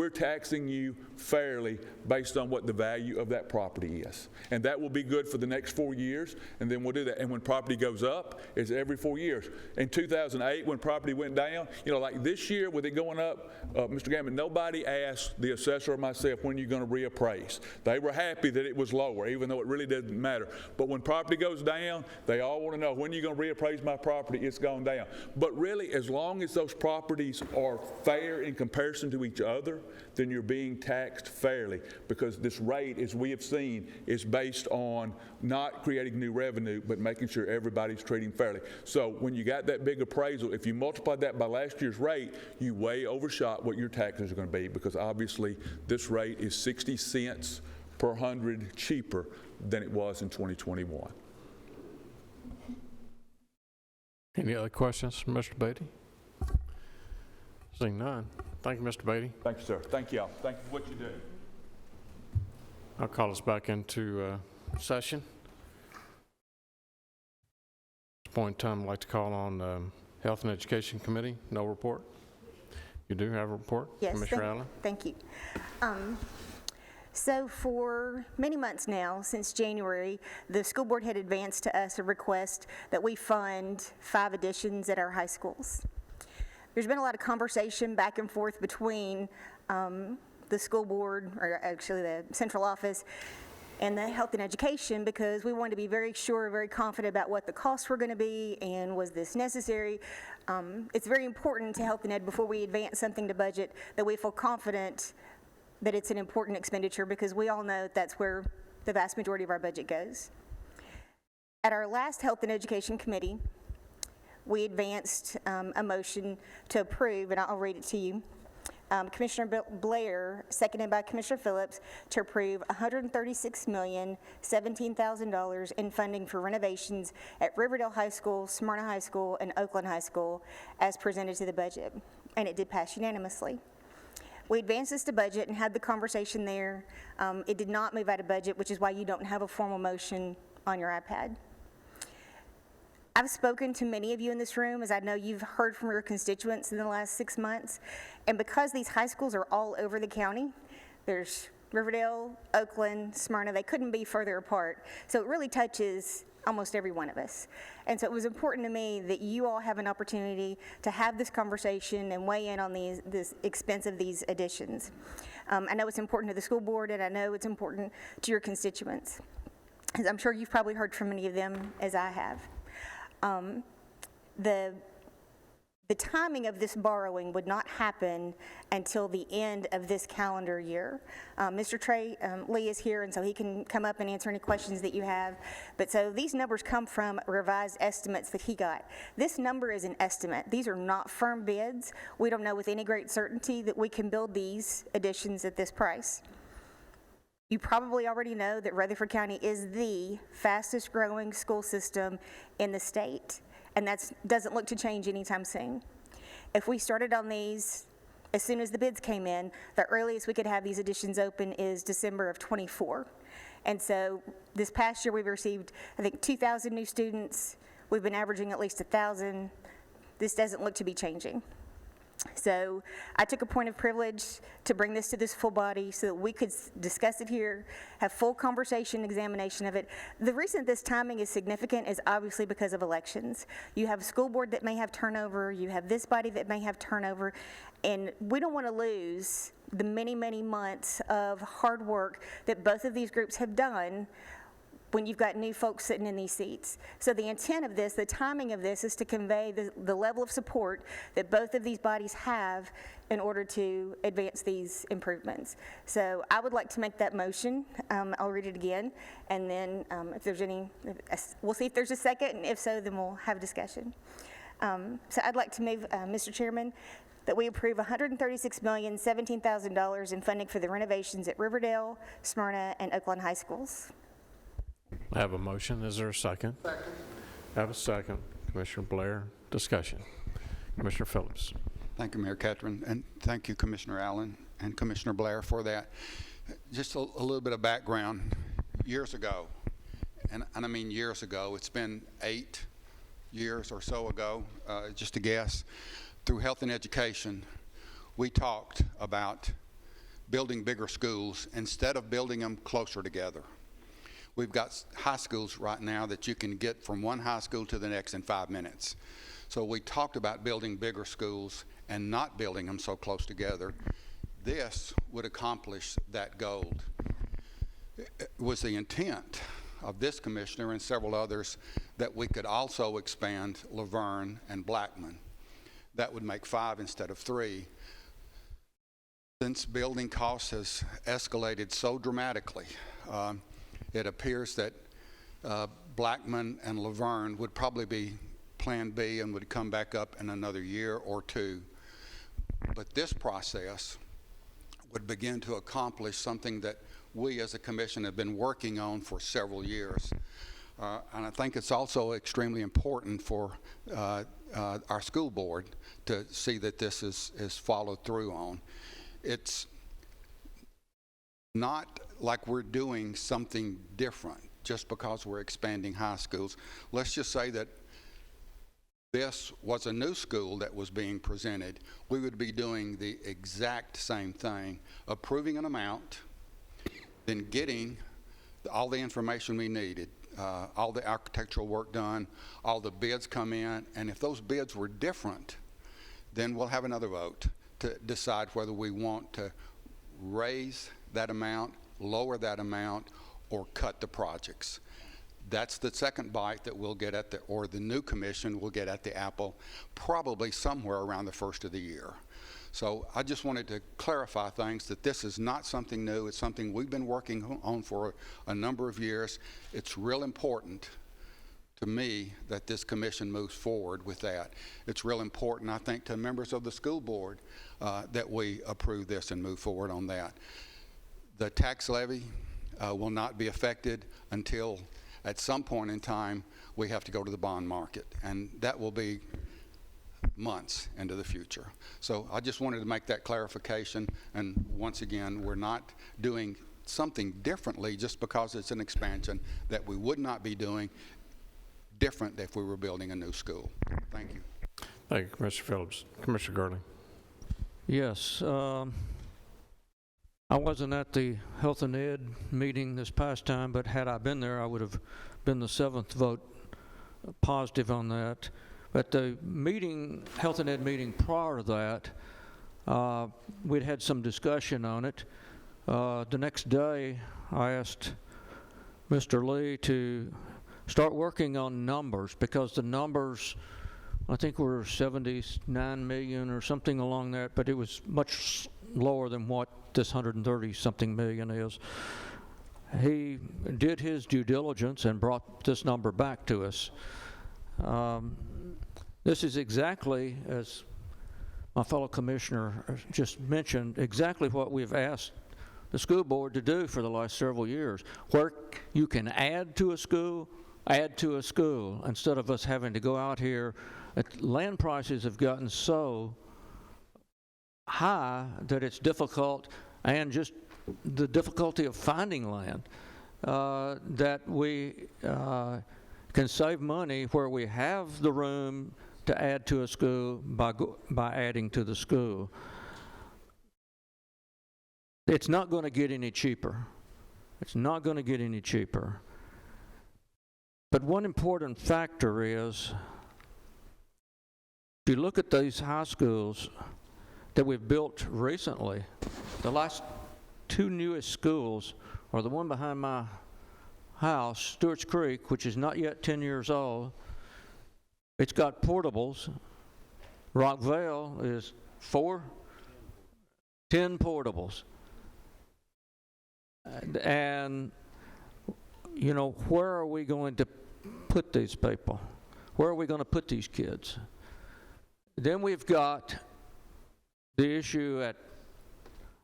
taxing you fairly based on what the value of that property is. And that will be good for the next 4 years, and then we'll do that. And when property goes up, it's every 4 years. In 2008, when property went down, like this year with it going up, Mr. Gammon, nobody asked the assessor or myself, when are you going to reappraise? They were happy that it was lower, even though it really doesn't matter. But when property goes down, they all want to know, when are you going to reappraise my property? It's gone down. But really, as long as those properties are fair in comparison to each other, then you're being taxed fairly, because this rate, as we have seen, is based on not creating new revenue, but making sure everybody's treating fairly. So when you got that big appraisal, if you multiply that by last year's rate, you way overshot what your taxes are going to be, because obviously this rate is 60 cents per 100 cheaper than it was in 2021. Any other questions from Mr. Beatty? Seeing none. Thank you, Mr. Beatty. Thank you, sir. Thank y'all. Thank you for what you do. I'll call us back into session. At this point in time, I'd like to call on Health and Education Committee. No report. You do have a report? Yes. Commissioner Allen? Thank you. So for many months now, since January, the school board had advanced to us a request that we fund 5 additions at our high schools. There's been a lot of conversation back and forth between the school board, or actually the central office, and the health and education, because we wanted to be very sure, very confident about what the costs were going to be and was this necessary. It's very important to health and ed, before we advance something to budget, that we feel confident that it's an important expenditure, because we all know that's where the vast majority of our budget goes. At our last Health and Education Committee, we advanced a motion to approve, and I'll read it to you. Commissioner Blair, seconded by Commissioner Phillips, to approve $136,017,000 in funding for renovations at Riverdale High School, Smyrna High School, and Oakland High School as presented to the budget, and it did pass unanimously. We advanced this to budget and had the conversation there. It did not move out of budget, which is why you don't have a formal motion on your iPad. I've spoken to many of you in this room, as I know you've heard from your constituents in the last 6 months, and because these high schools are all over the county, there's Riverdale, Oakland, Smyrna, they couldn't be further apart, so it really touches almost every one of us. And so it was important to me that you all have an opportunity to have this conversation and weigh in on this expense of these additions. I know it's important to the school board, and I know it's important to your constituents, as I'm sure you've probably heard from many of them, as I have. The timing of this borrowing would not happen until the end of this calendar year. Mr. Trey Lee is here, and so he can come up and answer any questions that you have. But so these numbers come from revised estimates that he got. This number is an estimate. These are not firm bids. We don't know with any great certainty that we can build these additions at this price. You probably already know that Rutherford County is the fastest growing school system in the state, and that doesn't look to change anytime soon. If we started on these as soon as the bids came in, the earliest we could have these additions open is December of '24. And so this past year we've received, I think, 2,000 new students. We've been averaging at least 1,000. this doesn't look to be changing. So I took a point of privilege to bring this to this full body so that we could discuss it here, have full conversation, examination of it. The reason this timing is significant is obviously because of elections. You have a school board that may have turnover, you have this body that may have turnover, and we don't want to lose the many, many months of hard work that both of these groups have done when you've got new folks sitting in these seats. So the intent of this, the timing of this, is to convey the level of support that both of these bodies have in order to advance these improvements. So I would like to make that motion. I'll read it again, and then if there's any, we'll see if there's a second, and if so, then we'll have a discussion. So I'd like to move, Mr. Chairman, that we approve $136,017,000 in funding for the renovations at Riverdale, Smyrna, and Oakland High Schools. I have a motion. Is there a second? Second. I have a second. Commissioner Blair, discussion. Commissioner Phillips. Thank you, Mayor Catherine, and thank you, Commissioner Allen and Commissioner Blair, for that. Just a little bit of background. Years ago, and I mean years ago, it's been 8 years or so ago, just a guess, through health and education, we talked about building bigger schools instead of building them closer together. We've got high schools right now that you can get from one high school to the next in 5 minutes. So we talked about building bigger schools and not building them so close together. This would accomplish that goal. It was the intent of this commissioner and several others that we could also expand Laverne and Blackman. That would make 5 instead of 3. Since building costs has escalated so dramatically, it appears that Blackman and Laverne would probably be Plan B and would come back up in another year or 2. But this process would begin to accomplish something that we as a commission have been working on for several years. And I think it's also extremely important for our school board to see that this is followed through on. It's not like we're doing something different just because we're expanding high schools. Let's just say that this was a new school that was being presented. We would be doing the exact same thing, approving an amount, then getting all the information we needed, all the architectural work done, all the bids come in, and if those bids were different, then we'll have another vote to decide whether we want to raise that amount, lower that amount, or cut the projects. That's the second bite that we'll get at or the new commission will get at the apple, probably somewhere around the first of the year. So I just wanted to clarify things, that this is not something new. It's something we've been working on for a number of years. It's real important to me that this commission moves forward with that. It's real important, I think, to members of the school board that we approve this and move forward on that. The tax levy will not be affected until at some point in time we have to go to the bond market, and that will be months into the future. So I just wanted to make that clarification, and once again, we're not doing something differently just because it's an expansion that we would not be doing different if we were building a new school. Thank you. Thank you, Commissioner Phillips. Commissioner Gurley. Yes, I wasn't at the Health and Ed meeting this past time, but had I been there, I would have been the 7th vote positive on that. But the meeting, Health and Ed meeting prior to that, we'd had some discussion on it. The next day, I asked Mr. Lee to start working on numbers, because the numbers, I think, were 79 million or something along that, but it was much lower than what this 130-something million is. He did his due diligence and brought this number back to us. This is exactly, as my fellow commissioner just mentioned, exactly what we've asked the school board to do for the last several years, where you can add to a school, instead of us having to go out here. Land prices have gotten so high that it's difficult, and just the difficulty of finding land, that we can save money where we have the room to add to a school by adding to the school. It's not going to get any cheaper. It's not going to get any cheaper. But one important factor is, if you look at these high schools that we've built recently, the last two newest schools are the one behind my house, Stewart's Creek, which is not yet 10 years old. It's got portables. Rockvale is 10 portables. And, you know, where are we going to put these people? Where are we going to put these kids? Then we've got the issue at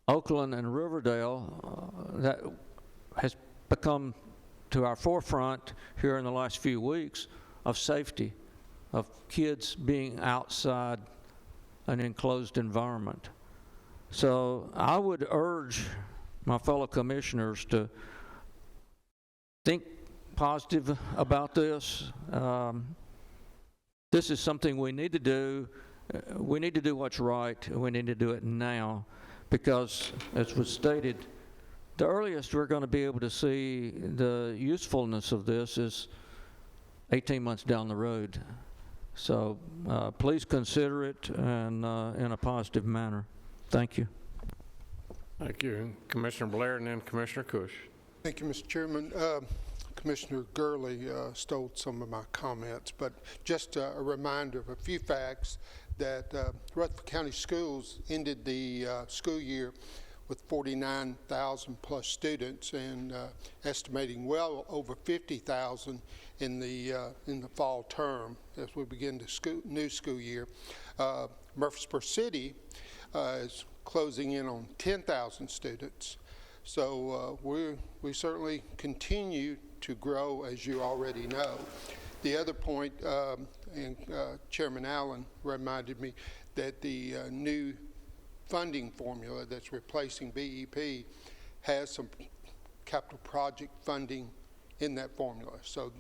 Oakland and Riverdale that has become to our forefront here in the last few weeks of safety, of kids being outside an enclosed environment. So I would urge my fellow commissioners to think positive about this. This is something we need to do. We need to do what's right. We need to do it now because, as was stated, the earliest we're going to be able to see the usefulness of this is 18 months down the road. So please consider it and in a positive manner. Thank you. Thank you. Commissioner Blair and then Commissioner Cush. Thank you, Mr. Chairman. Commissioner Gurley stole some of my comments, but just a reminder of a few facts that Rutherford County Schools ended the school year with 49,000 plus students and estimating well over 50,000 in the fall term as we begin the new school year. Murfreesboro City is closing in on 10,000 students. So we certainly continue to grow, as you already know. The other point, and Chairman Allen reminded me that the new funding formula that's replacing BEP has some capital project funding in that formula. So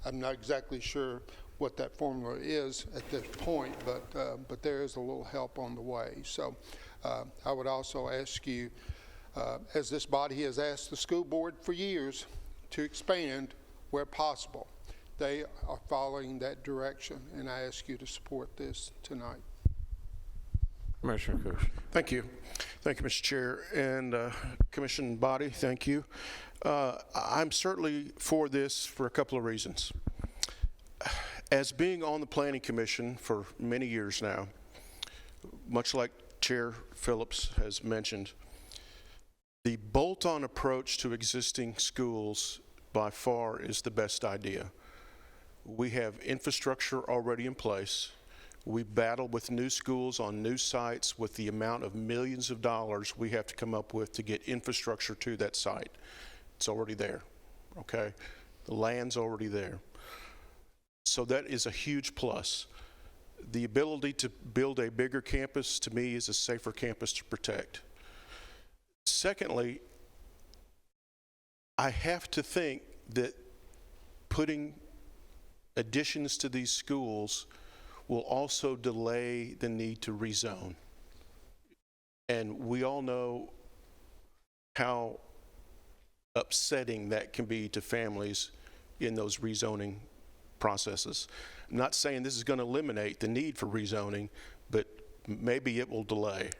I'm not exactly sure what that formula is at this point, but there is a little help on the way. So I would also ask you, as this body has asked the school board for years, to expand where possible. They are following that direction, and I ask you to support this tonight. Commissioner Cush. Thank you. Thank you, Mr. Chair. And Commission body, thank you. I'm certainly for this for a couple of reasons. As being on the Planning Commission for many years now, much like Chair Phillips has mentioned, the bolt-on approach to existing schools by far is the best idea. We have infrastructure already in place. We battle with new schools on new sites with the amount of millions of dollars we have to come up with to get infrastructure to that site. It's already there, okay? The land's already there. So that is a huge plus. The ability to build a bigger campus, to me, is a safer campus to protect. Secondly, I have to think that putting additions to these schools will also delay the need to rezone. And we all know how upsetting that can be to families in those rezoning processes. I'm not saying this is going to eliminate the need for rezoning, but maybe it will delay.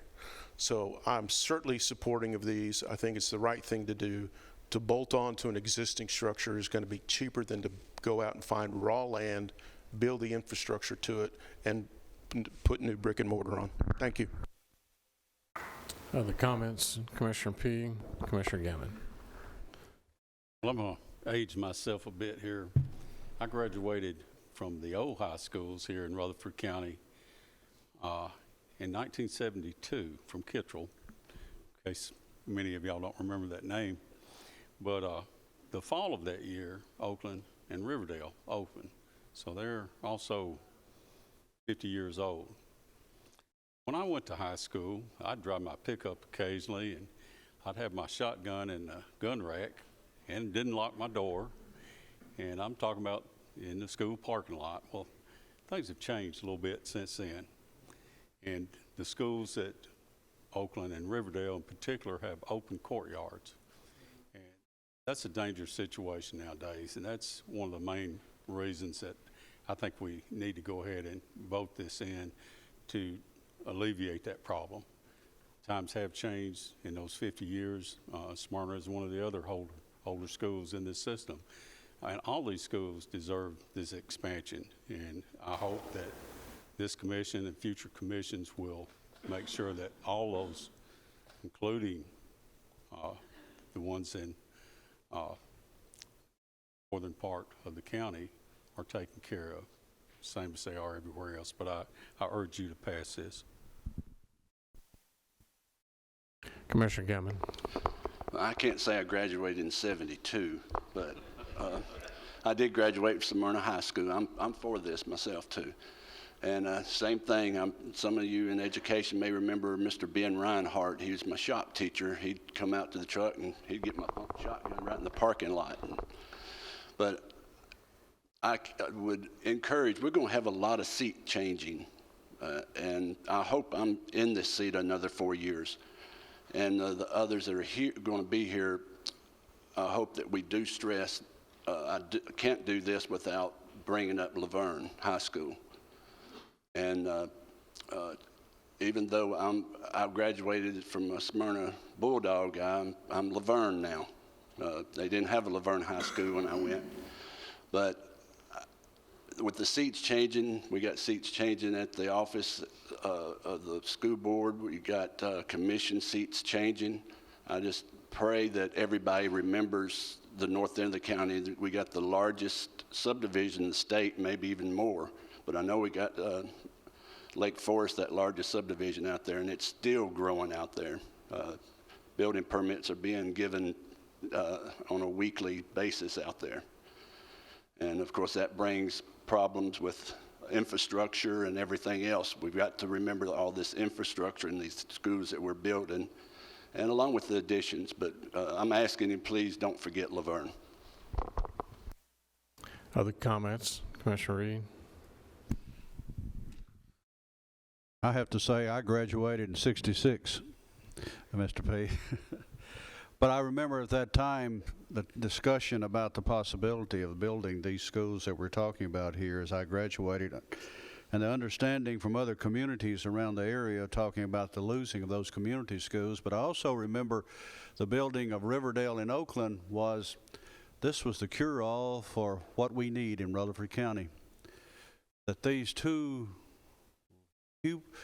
So I'm certainly supporting of these. I think it's the right thing to do. To bolt on to an existing structure is going to be cheaper than to go out and find raw land, build the infrastructure to it, and put new brick and mortar on. Thank you. Other comments? Commissioner P., Commissioner Gammon. Well, I'm going to age myself a bit here. I graduated from the old high schools here in Rutherford County in 1972 from Kittrell, in case many of y'all don't remember that name. But the fall of that year, Oakland and Riverdale opened. So they're also 50 years old. When I went to high school, I'd drive my pickup occasionally, and I'd have my shotgun in the gun rack and didn't lock my door. And I'm talking about in the school parking lot. Well, things have changed a little bit since then. And the schools at Oakland and Riverdale in particular have open courtyards. And that's a dangerous situation nowadays, and that's one of the main reasons that I think we need to go ahead and vote this in to alleviate that problem. Times have changed in those 50 years. Smyrna is one of the other older schools in this system. And all these schools deserve this expansion. And I hope that this commission and future commissions will make sure that all those, including the ones in northern part of the county, are taken care of, same as they are everywhere else. But I urge you to pass this. Commissioner Gammon. I can't say I graduated in '72, but I did graduate from Smyrna High School. I'm for this myself too. And same thing, some of you in education may remember Mr. Ben Reinhardt. He was my shop teacher. He'd come out to the truck and he'd get my pump shotgun right in the parking lot. But I would encourage, we're going to have a lot of seat changing. And I hope I'm in this seat another 4 years. And the others that are here, going to be here, I hope that we do stress, can't do this without bringing up Laverne High School. And even though I graduated from a Smyrna Bulldog, I'm Laverne now. They didn't have a Laverne High School when I went. But with the seats changing, we got seats changing at the office of the school board. We got commission seats changing. I just pray that everybody remembers the north end of the county. We got the largest subdivision in the state, maybe even more. But I know we got Lake Forest, that largest subdivision out there, and it's still growing out there. Building permits are being given on a weekly basis out there. And of course that brings problems with infrastructure and everything else. We've got to remember all this infrastructure in these schools that we're building, and along with the additions. But I'm asking you, please don't forget Laverne. Other comments? Commissioner Reed? I have to say I graduated in '66, Mr. P. But I remember at that time the discussion about the possibility of building these schools that we're talking about here as I graduated, and the understanding from other communities around the area talking about the losing of those community schools. But I also remember the building of Riverdale in Oakland this was the cure-all for what we need in Rutherford County. That these two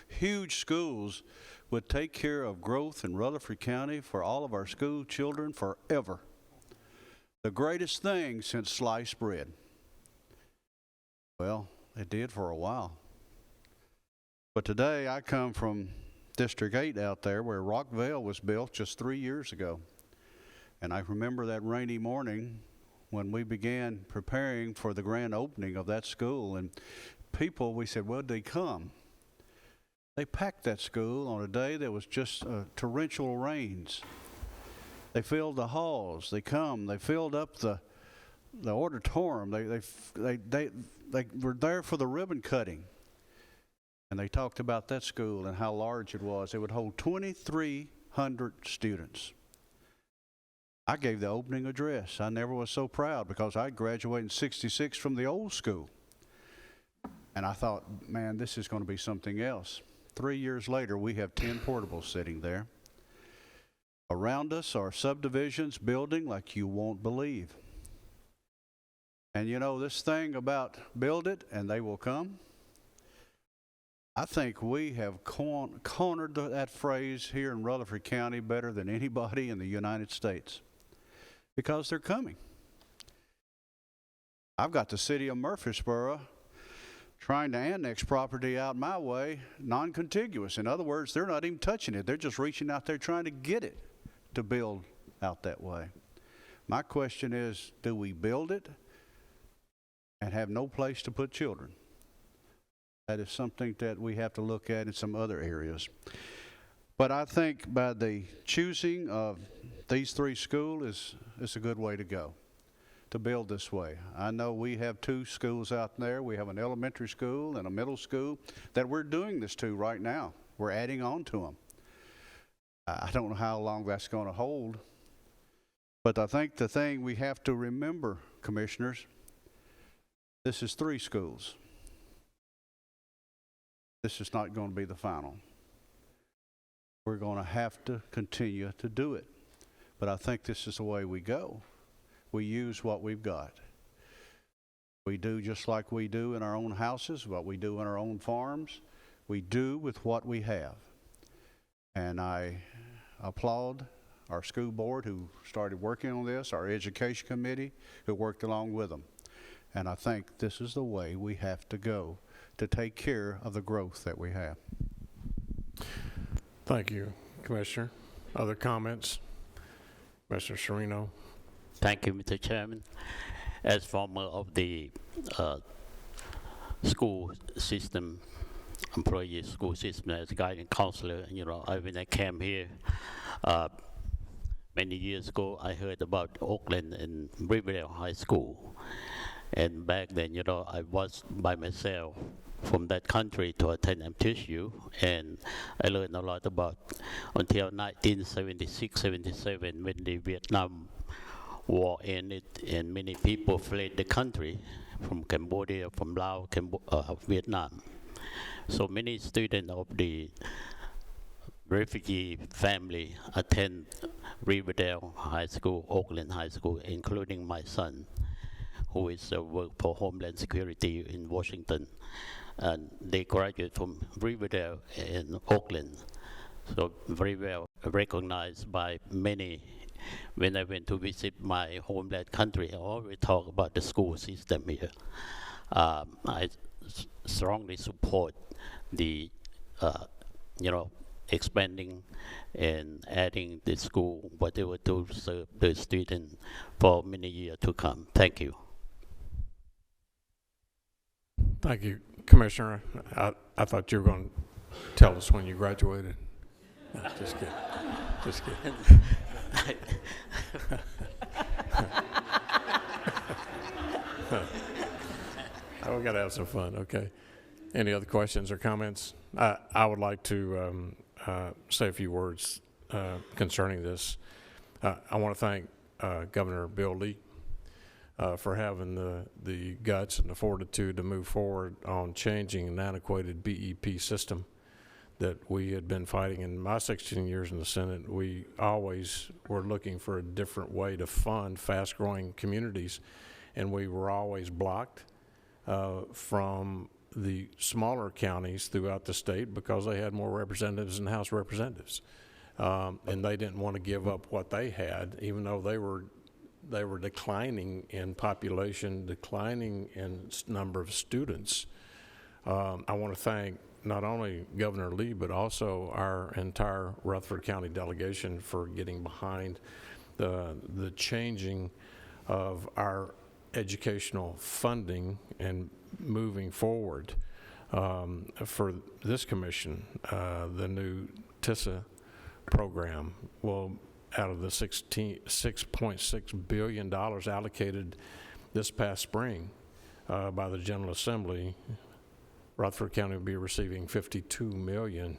huge schools would take care of growth in Rutherford County for all of our school children forever. The greatest thing since sliced bread. Well, it did for a while. But today I come from District 8 out there where Rockville was built just 3 years ago. And I remember that rainy morning when we began preparing for the grand opening of that school, and we said, well, they come. They packed that school on a day that was just torrential rains. They filled the halls. They filled up the auditorium. They were there for the ribbon cutting. And they talked about that school and how large it was. It would hold 2,300 students. I gave the opening address. I never was so proud because I graduated in '66 from the old school. And I thought, man, this is going to be something else. 3 years later, we have 10 portables sitting there. Around us are subdivisions building like you won't believe. And you know, this thing about build it and they will come, I think we have cornered that phrase here in Rutherford County better than anybody in the United States, because they're coming. I've got the city of Murfreesboro trying to annex property out my way, non-contiguous. In other words, they're not even touching it. They're just reaching out there trying to get it to build out that way. My question is, do we build it and have no place to put children? That is something that we have to look at in some other areas. But I think by the choosing of these three schools is a good way to go. to build this way. I know we have 2 schools out there. We have an elementary school and a middle school that we're doing this to right now. We're adding on to them. I don't know how long that's going to hold, but I think the thing we have to remember, commissioners, this is 3 schools. This is not going to be the final. We're going to have to continue to do it. But I think this is the way we go. We use what we've got. We do just like we do in our own houses, what we do in our own farms. We do with what we have. And I applaud our school board who started working on this, our education committee who worked along with them. And I think this is the way we have to go to take care of the growth that we have. Thank you, Commissioner. Other comments? Commissioner Serino. Thank you, Mr. Chairman. As former of the school system, employee school system as guidance counselor, when I came here many years ago, I heard about Oakland and Riverdale High School. And back then, I was by myself from that country to attend MTSU, and I learned a lot about until 1976-77 when the Vietnam War ended and many people fled the country from Cambodia, from Laos, Vietnam. So many students of the refugee family attend Riverdale High School, Oakland High School, including my son, who is work for Homeland Security in Washington. And they graduate from Riverdale in Oakland. So very well recognized by many. When I went to visit my homeland country, I always talk about the school system here. I strongly support the, expanding and adding the school, whatever to serve the student for many years to come. Thank you. Thank you, Commissioner. I thought you were going to tell us when you graduated. No, just kidding. Just kidding. We got to have some fun. Okay. Any other questions or comments? I would like to say a few words concerning this. I want to thank Governor Bill Lee for having the guts and the fortitude to move forward on changing an antiquated BEP system that we had been fighting. In my 16 years in the Senate, we always were looking for a different way to fund fast-growing communities, and we were always blocked from the smaller counties throughout the state because they had more representatives than House representatives. And they didn't want to give up what they had, even though they were declining in population, declining in number of students. I want to thank not only Governor Lee, but also our entire Rutherford County delegation for getting behind the changing of our educational funding and moving forward. For this commission, the new TISA program will, out of the $6.6 billion allocated this past spring by the General Assembly, Rutherford County will be receiving $52 million,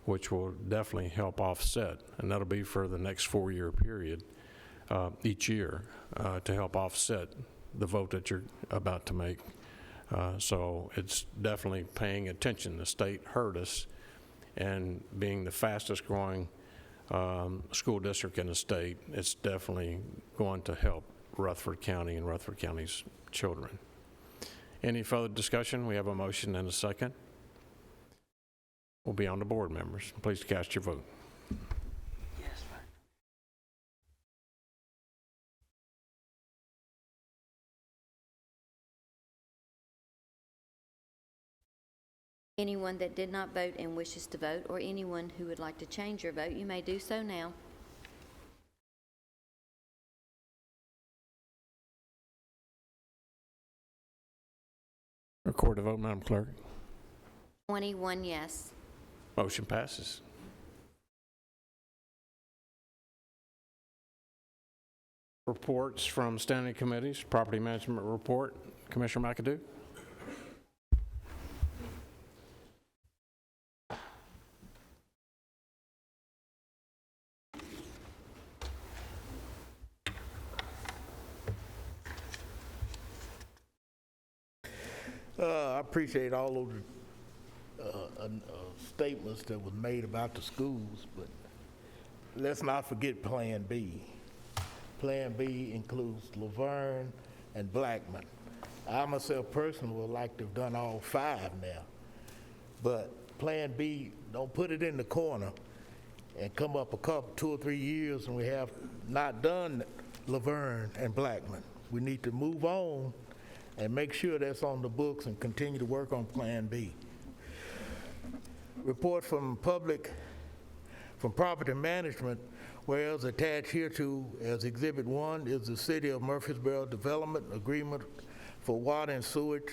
which will definitely help offset, and that'll be for the next 4-year period each year to help offset the vote that you're about to make. So it's definitely paying attention. The state heard us, and being the fastest growing school district in the state, it's definitely going to help Rutherford County and Rutherford County's children. Any further discussion? We have a motion and a second. We'll be on the board, members. Please cast your vote. Yes, right. Anyone that did not vote and wishes to vote, or anyone who would like to change your vote, you may do so now. Record the vote, Madam Clerk. 21 yes. Motion passes. Reports from standing committees, property management report. Commissioner McAdoo. I appreciate all those statements that was made about the schools, but let's not forget Plan B. Plan B includes Laverne and Blackman. I myself personally would like to have done all 5 now, but Plan B, don't put it in the corner and come up 2 or 3 years and we have not done Laverne and Blackman. We need to move on and make sure that's on the books and continue to work on Plan B. Report from property management, whereas attached hereto as Exhibit 1 is the City of Murfreesboro Development Agreement for water and sewage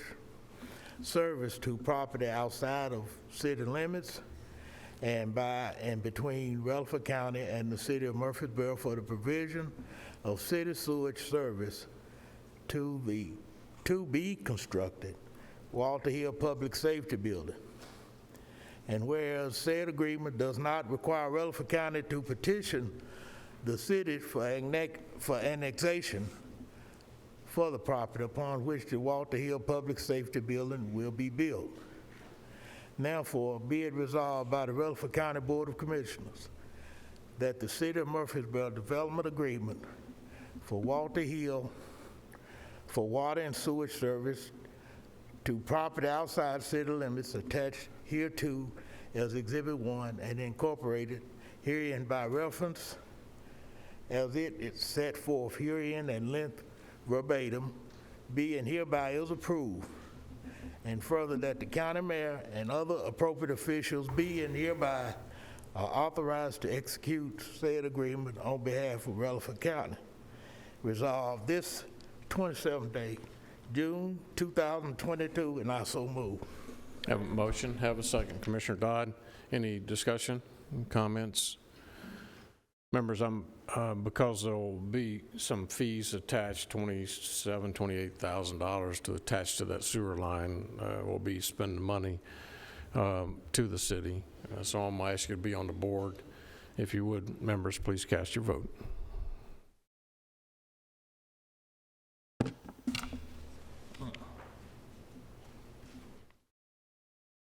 service to property outside of city limits and by and between Rutherford County and the City of Murfreesboro for the provision of city sewage service to the to-be-constructed Walter Hill Public Safety Building. And whereas said agreement does not require Rutherford County to petition the city for annexation for the property upon which the Walter Hill Public Safety Building will be built. Therefore, be it resolved by the Rutherford County Board of Commissioners that the City of Murfreesboro Development Agreement for Walter Hill for water and sewage service to property outside city limits attached hereto as Exhibit 1 and incorporated herein by reference as it is set forth herein and length verbatim, be and hereby is approved. And further, that the county mayor and other appropriate officials be and hereby are authorized to execute said agreement on behalf of Rutherford County. Resolved this 27th day, June 2022, and I so move. Have a motion, have a second. Commissioner Dodd, any discussion, comments? Members, because there will be some fees attached, $27,000, $28,000 to attach to that sewer line. We'll be spending money to the city. So I'm going to ask you to be on the board. If you would, members, please cast your vote.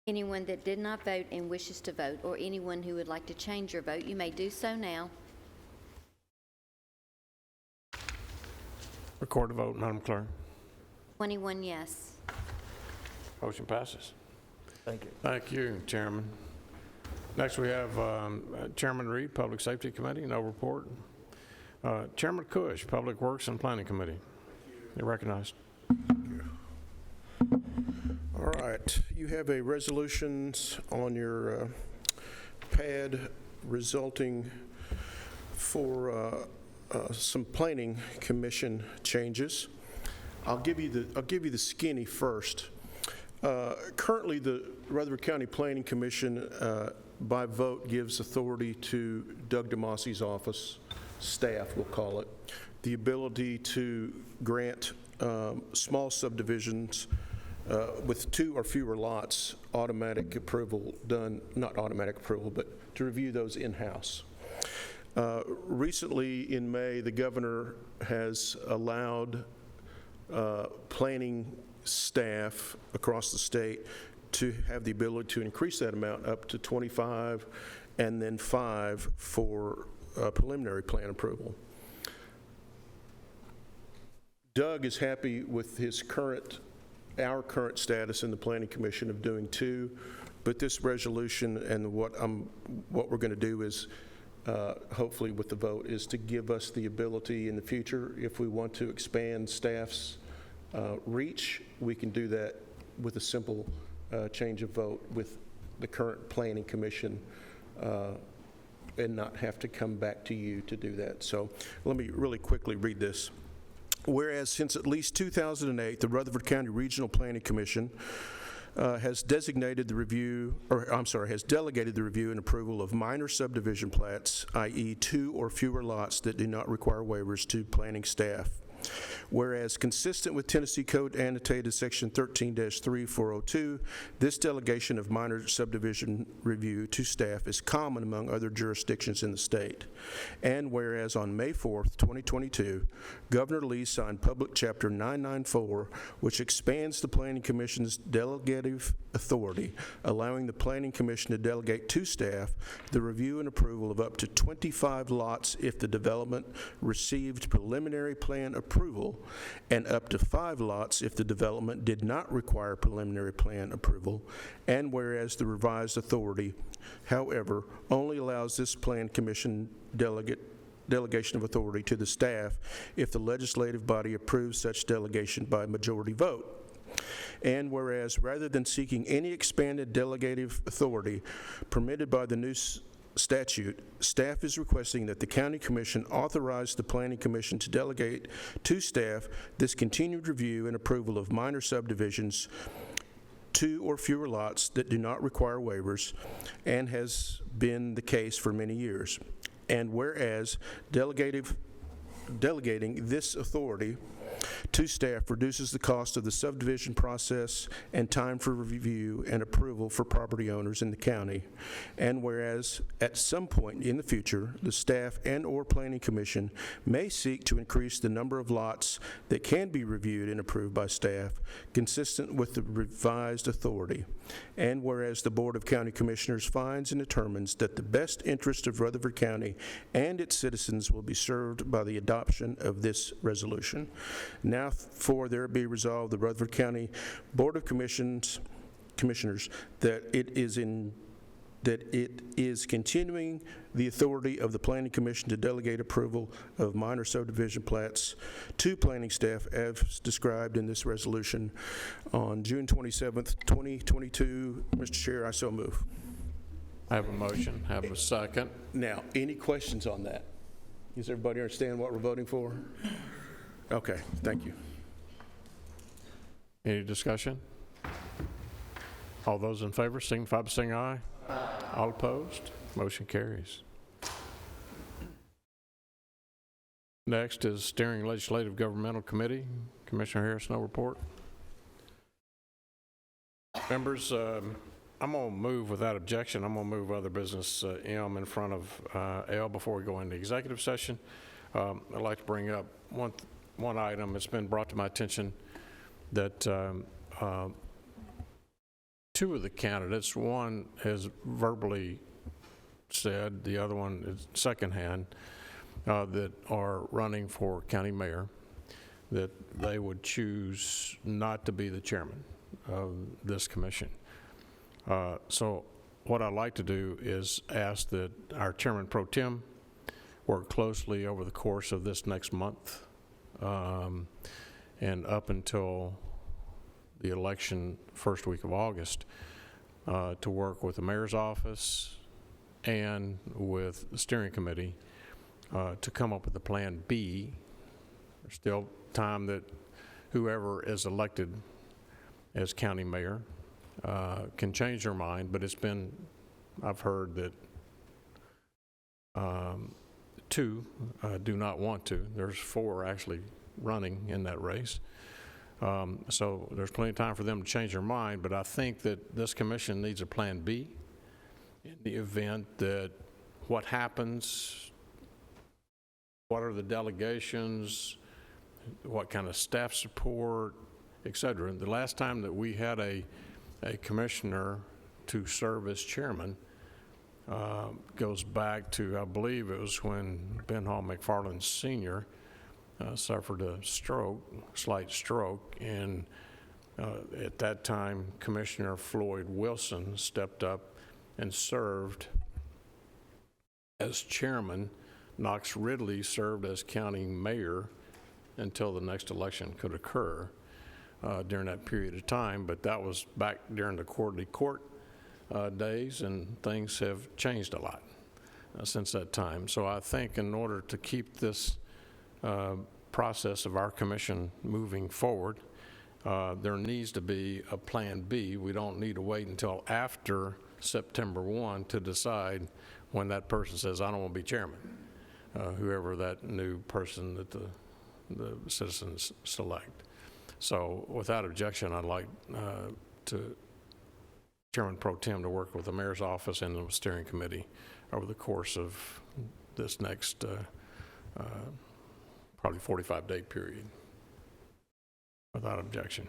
Anyone that did not vote and wishes to vote, or anyone who would like to change your vote, you may do so now. Record the vote, Madam Clerk. 21 yes. Motion passes. Thank you. Thank you, Chairman. Next, we have Chairman Reed, Public Safety Committee, no report. Chairman Cush, Public Works and Planning Committee. You're recognized. All right, you have a resolutions on your pad resulting for some planning commission changes. I'll give you the skinny first. Currently, the Rutherford County Planning Commission by vote gives authority to Doug DeMossie's office, staff we'll call it, the ability to grant small subdivisions with 2 or fewer lots, automatic approval done, not automatic approval, but to review those in-house. Recently in May, the governor has allowed planning staff across the state to have the ability to increase that amount up to 25 and then 5 for preliminary plan approval. Doug is happy with our current status in the Planning Commission of doing 2, but this resolution and what we're going to do is, hopefully with the vote, is to give us the ability in the future, if we want to expand staff's reach, we can do that with a simple change of vote with the current Planning Commission and not have to come back to you to do that. So let me really quickly read this. Whereas since at least 2008, the Rutherford County Regional Planning Commission has designated the review, has delegated the review and approval of minor subdivision plats, i.e. 2 or fewer lots that do not require waivers, to planning staff. Whereas consistent with Tennessee Code annotated section 13-3402, this delegation of minor subdivision review to staff is common among other jurisdictions in the state. And whereas on May 4th, 2022, Governor Lee signed Public Chapter 994, which expands the Planning Commission's delegative authority, allowing the Planning Commission to delegate to staff the review and approval of up to 25 lots if the development received preliminary plan approval, and up to 5 lots if the development did not require preliminary plan approval. And whereas the revised authority, however, only allows this Plan Commission delegation of authority to the staff if the legislative body approves such delegation by majority vote. And whereas rather than seeking any expanded delegative authority permitted by the new statute, staff is requesting that the County Commission authorize the Planning Commission to delegate to staff this continued review and approval of minor subdivisions, 2 or fewer lots that do not require waivers, and has been the case for many years. And whereas delegating this authority to staff reduces the cost of the subdivision process and time for review and approval for property owners in the county. And whereas at some point in the future, the staff and/or Planning Commission may seek to increase the number of lots that can be reviewed and approved by staff, consistent with the revised authority. And whereas the Board of County Commissioners finds and determines that the best interest of Rutherford County and its citizens will be served by the adoption of this resolution. Now, for there be resolved, the Rutherford County Board of Commissioners that it is continuing the authority of the Planning Commission to delegate approval of minor subdivision plats to planning staff as described in this resolution on June 27th, 2022. Mr. Chair, I so move. I have a motion, have a second. Now, any questions on that? Does everybody understand what we're voting for? Okay, thank you. Any discussion? All those in favor signify by saying aye. Aye. All opposed? Motion carries. Next is Steering Legislative Governmental Committee. Commissioner Harris, no report. Members, I'm going to move without objection. I'm going to move other business M in front of L before we go into executive session. I'd like to bring up one item. It's been brought to my attention that 2 of the candidates, one has verbally said, the other one is secondhand, that are running for county mayor, that they would choose not to be the chairman of this commission. So what I'd like to do is ask that our chairman pro tem work closely over the course of this next month and up until the election first week of August to work with the mayor's office and with the steering committee to come up with a plan B. There's still time that whoever is elected as county mayor can change their mind, but it's been, I've heard that 2 do not want to. There's 4 actually running in that race. So there's plenty of time for them to change their mind, but I think that this commission needs a plan B in the event that what happens, what are the delegations, what kind of staff support, et cetera. The last time that we had a commissioner to serve as chairman goes back to, I believe it was when Ben Hall McFarland Sr. Suffered a slight stroke, and at that time, Commissioner Floyd Wilson stepped up and served as chairman. Knox Ridley served as county mayor until the next election could occur during that period of time, but that was back during the quarterly court days, and things have changed a lot since that time. So I think in order to keep this process of our commission moving forward, there needs to be a Plan B. We don't need to wait until after September 1 to decide when that person says, I don't want to be chairman, whoever that new person that the citizens select. So without objection, I'd like to Chairman Pro Tem to work with the mayor's office and the steering committee over the course of this next probably 45-day period. Without objection.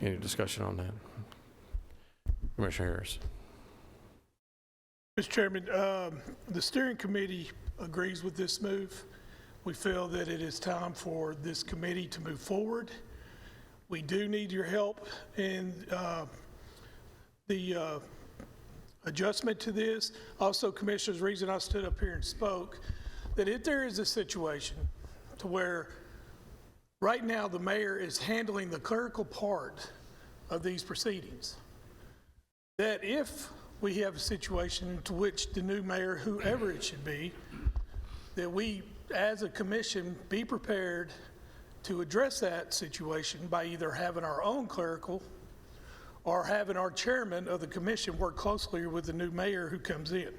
Any discussion on that? Commissioner Harris. Mr. Chairman, the steering committee agrees with this move. We feel that it is time for this committee to move forward. We do need your help in the adjustment to this. Also, Commissioners, the reason I stood up here and spoke, that if there is a situation to where right now the mayor is handling the clerical part of these proceedings, that if we have a situation to which the new mayor, whoever it should be, that we as a commission be prepared to address that situation by either having our own clerical or having our chairman of the commission work closely with the new mayor who comes in.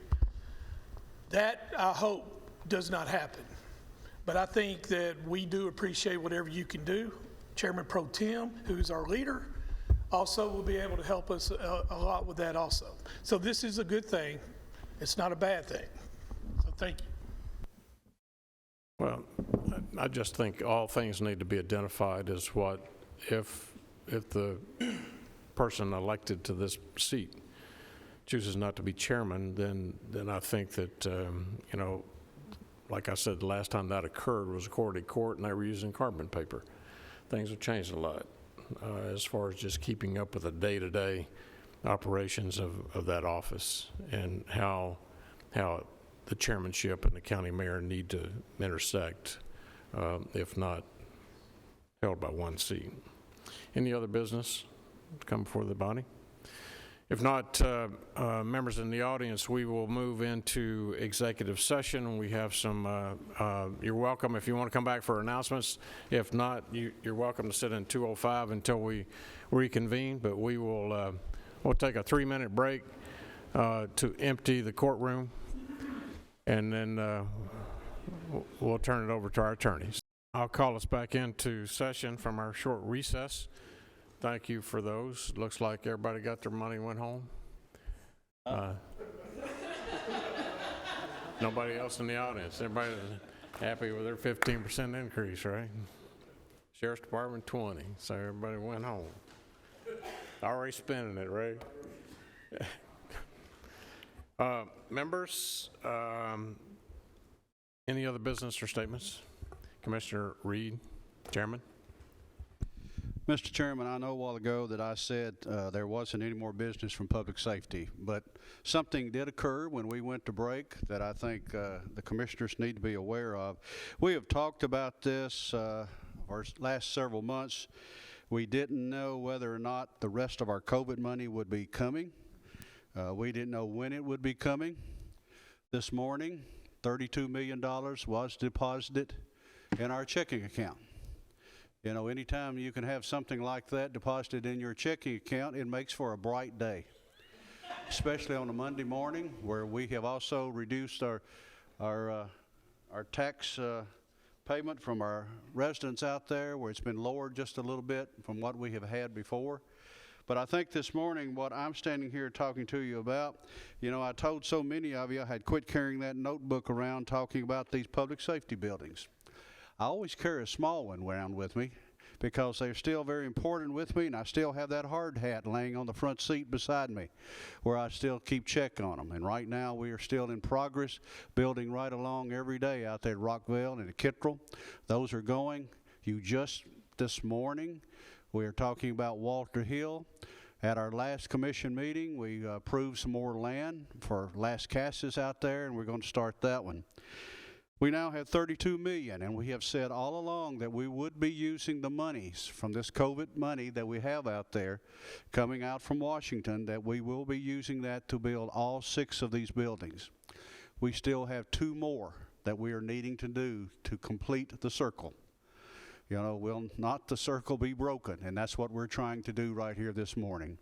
That, I hope, does not happen. But I think that we do appreciate whatever you can do. Chairman Pro Tem, who's our leader, also will be able to help us a lot with that also. So this is a good thing. It's not a bad thing. So thank you. Well, I just think all things need to be identified as what, if the person elected to this seat chooses not to be chairman, then I think that, you know, like I said, the last time that occurred was a court, and they were using carbon paper. Things have changed a lot as far as just keeping up with the day-to-day operations of that office and how the chairmanship and the county mayor need to intersect, if not held by one seat. Any other business to come before the body? If not, members in the audience, we will move into executive session. We have some, you're welcome if you want to come back for announcements. If not, you're welcome to sit in 205 until we reconvene, but we will we'll take a 3-minute break to empty the courtroom, and then we'll turn it over to our attorneys. I'll call us back into session from our short recess. Thank you for those. Looks like everybody got their money and went home. Nobody else in the audience. Everybody's happy with their 15% increase, right? Sheriff's Department 20, so everybody went home. Already spending it, right? Members, any other business or statements? Commissioner Reed, Chairman. Mr. Chairman, I know a while ago that I said there wasn't any more business from public safety, but something did occur when we went to break that I think the commissioners need to be aware of. We have talked about this our last several months. We didn't know whether or not the rest of our COVID money would be coming. We didn't know when it would be coming. This morning, $32 million was deposited in our checking account. You know, anytime you can have something like that deposited in your checking account, it makes for a bright day, especially on a Monday morning where we have also reduced our tax payment from our residents out there, where it's been lowered just a little bit from what we have had before. But I think this morning what I'm standing here talking to you about, you know, I told so many of you I had quit carrying that notebook around talking about these public safety buildings. I always carry a small one around with me because they're still very important with me, and I still have that hard hat laying on the front seat beside me where I still keep check on them. And right now we are still in progress, building right along every day out there at Rockville and at Kittrell. Those are going. This morning, we are talking about Walter Hill. At our last commission meeting, we approved some more land for Las Casas out there, and we're going to start that one. We now have $32 million, and we have said all along that we would be using the monies from this COVID money that we have out there coming out from Washington, that we will be using that to build all 6 of these buildings. We still have 2 more that we are needing to do to complete the circle. You know, will not the circle be broken? And that's what we're trying to do right here this morning.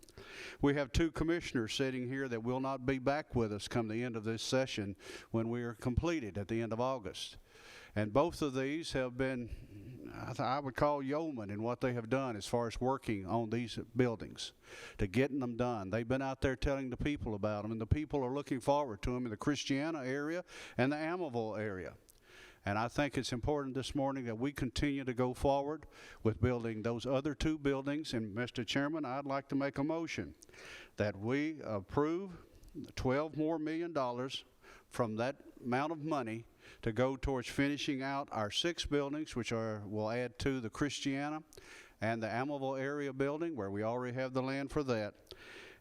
We have 2 commissioners sitting here that will not be back with us come the end of this session when we are completed at the end of August. And both of these have been, I would call yeomen in what they have done as far as working on these buildings, to getting them done. They've been out there telling the people about them, and the people are looking forward to them in the Christiana area and the Amival area. And I think it's important this morning that we continue to go forward with building those other 2 buildings. And Mr. Chairman, I'd like to make a motion that we approve $12 more million from that amount of money to go towards finishing out our 6 buildings, which will add to the Christiana and the Amival area building, where we already have the land for that.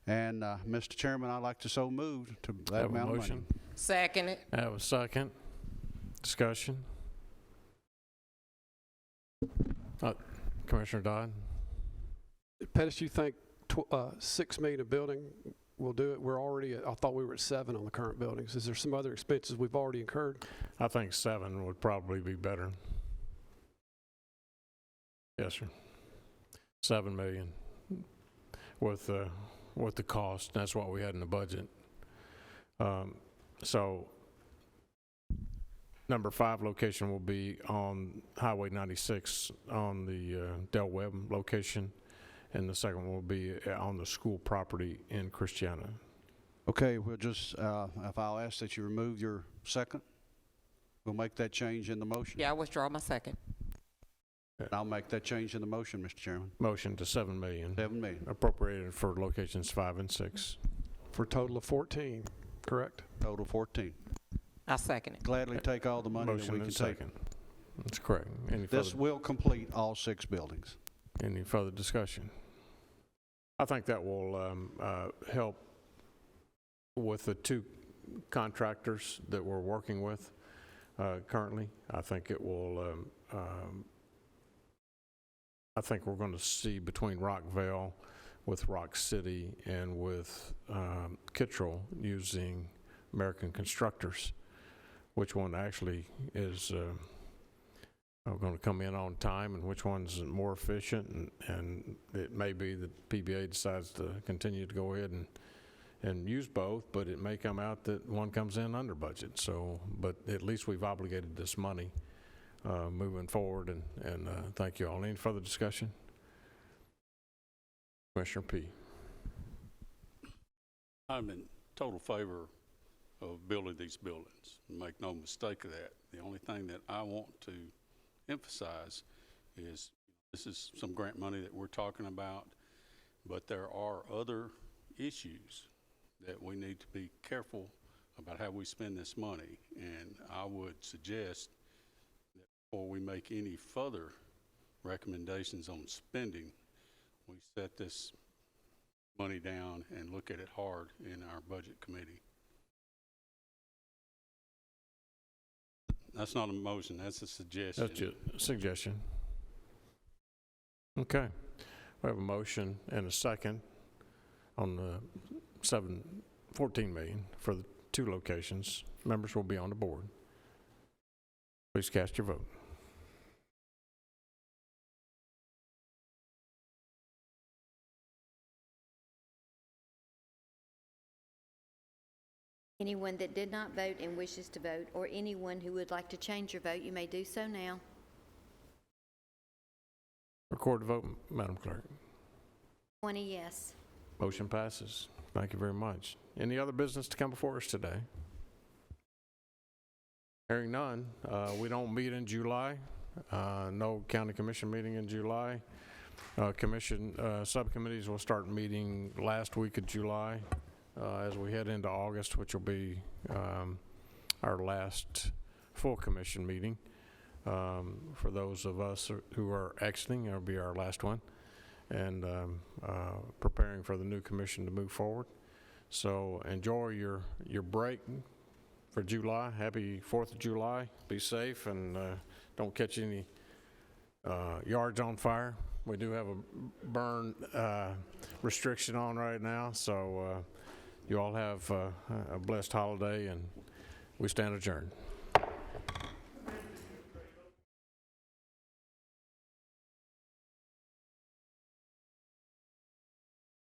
And Mr. Chairman, I'd like to so move to that amount of money. Second it. I have a second. Discussion. Commissioner Dodd. Pettis, you think $6 million a building will do it? We're already I thought we were at 7 on the current buildings. Is there some other expenses we've already incurred? I think 7 would probably be better. Yes, sir. 7 million with the cost. That's what we had in the budget. So number 5 location will be on Highway 96 on the Del Webb location, and the second will be on the school property in Christiana. Okay, we'll just, if I'll ask that you remove your second, we'll make that change in the motion. Yeah, I withdraw my second. And I'll make that change in the motion, Mr. Chairman. Motion to $7 million. $7 million. Appropriated for locations 5 and 6. For a total of 14, correct? Total 14. I second it. Gladly take all the money that we can take. Second. That's correct. This will complete all 6 buildings. Any further discussion? I think that will help with the 2 contractors that we're working with currently. I think it will, I think we're going to see between Rockvale, with Rock City, and with Kittrell using American constructors, which one actually is going to come in on time and which one's more efficient, and it may be that PBA decides to continue to go ahead and use both, but it may come out that one comes in under budget. So, but at least we've obligated this money moving forward, and thank you all. Any further discussion? Commissioner P. I'm in total favor of building these buildings. Make no mistake of that. The only thing that I want to emphasize is this is some grant money that we're talking about, but there are other issues that we need to be careful about how we spend this money. And I would suggest that before we make any further recommendations on spending, we set this money down and look at it hard in our budget committee. That's not a motion, that's a suggestion. That's a suggestion. Okay. We have a motion and a second on the 14 million for the 2 locations. Members will be on the board. Please cast your vote. Anyone that did not vote and wishes to vote, or anyone who would like to change your vote, you may do so now. Record the vote, Madam Clerk. 20 yes. Motion passes. Thank you very much. Any other business to come before us today? Hearing none, we don't meet in July. No county commission meeting in July. Commission subcommittees will start meeting last week of July as we head into August, which will be our last full commission meeting. For those of us who are exiting, it'll be our last one, and preparing for the new commission to move forward. So enjoy your break for July. Happy 4th of July. Be safe and don't catch any yards on fire. We do have a burn restriction on right now, so you all have a blessed holiday, and we stand adjourned.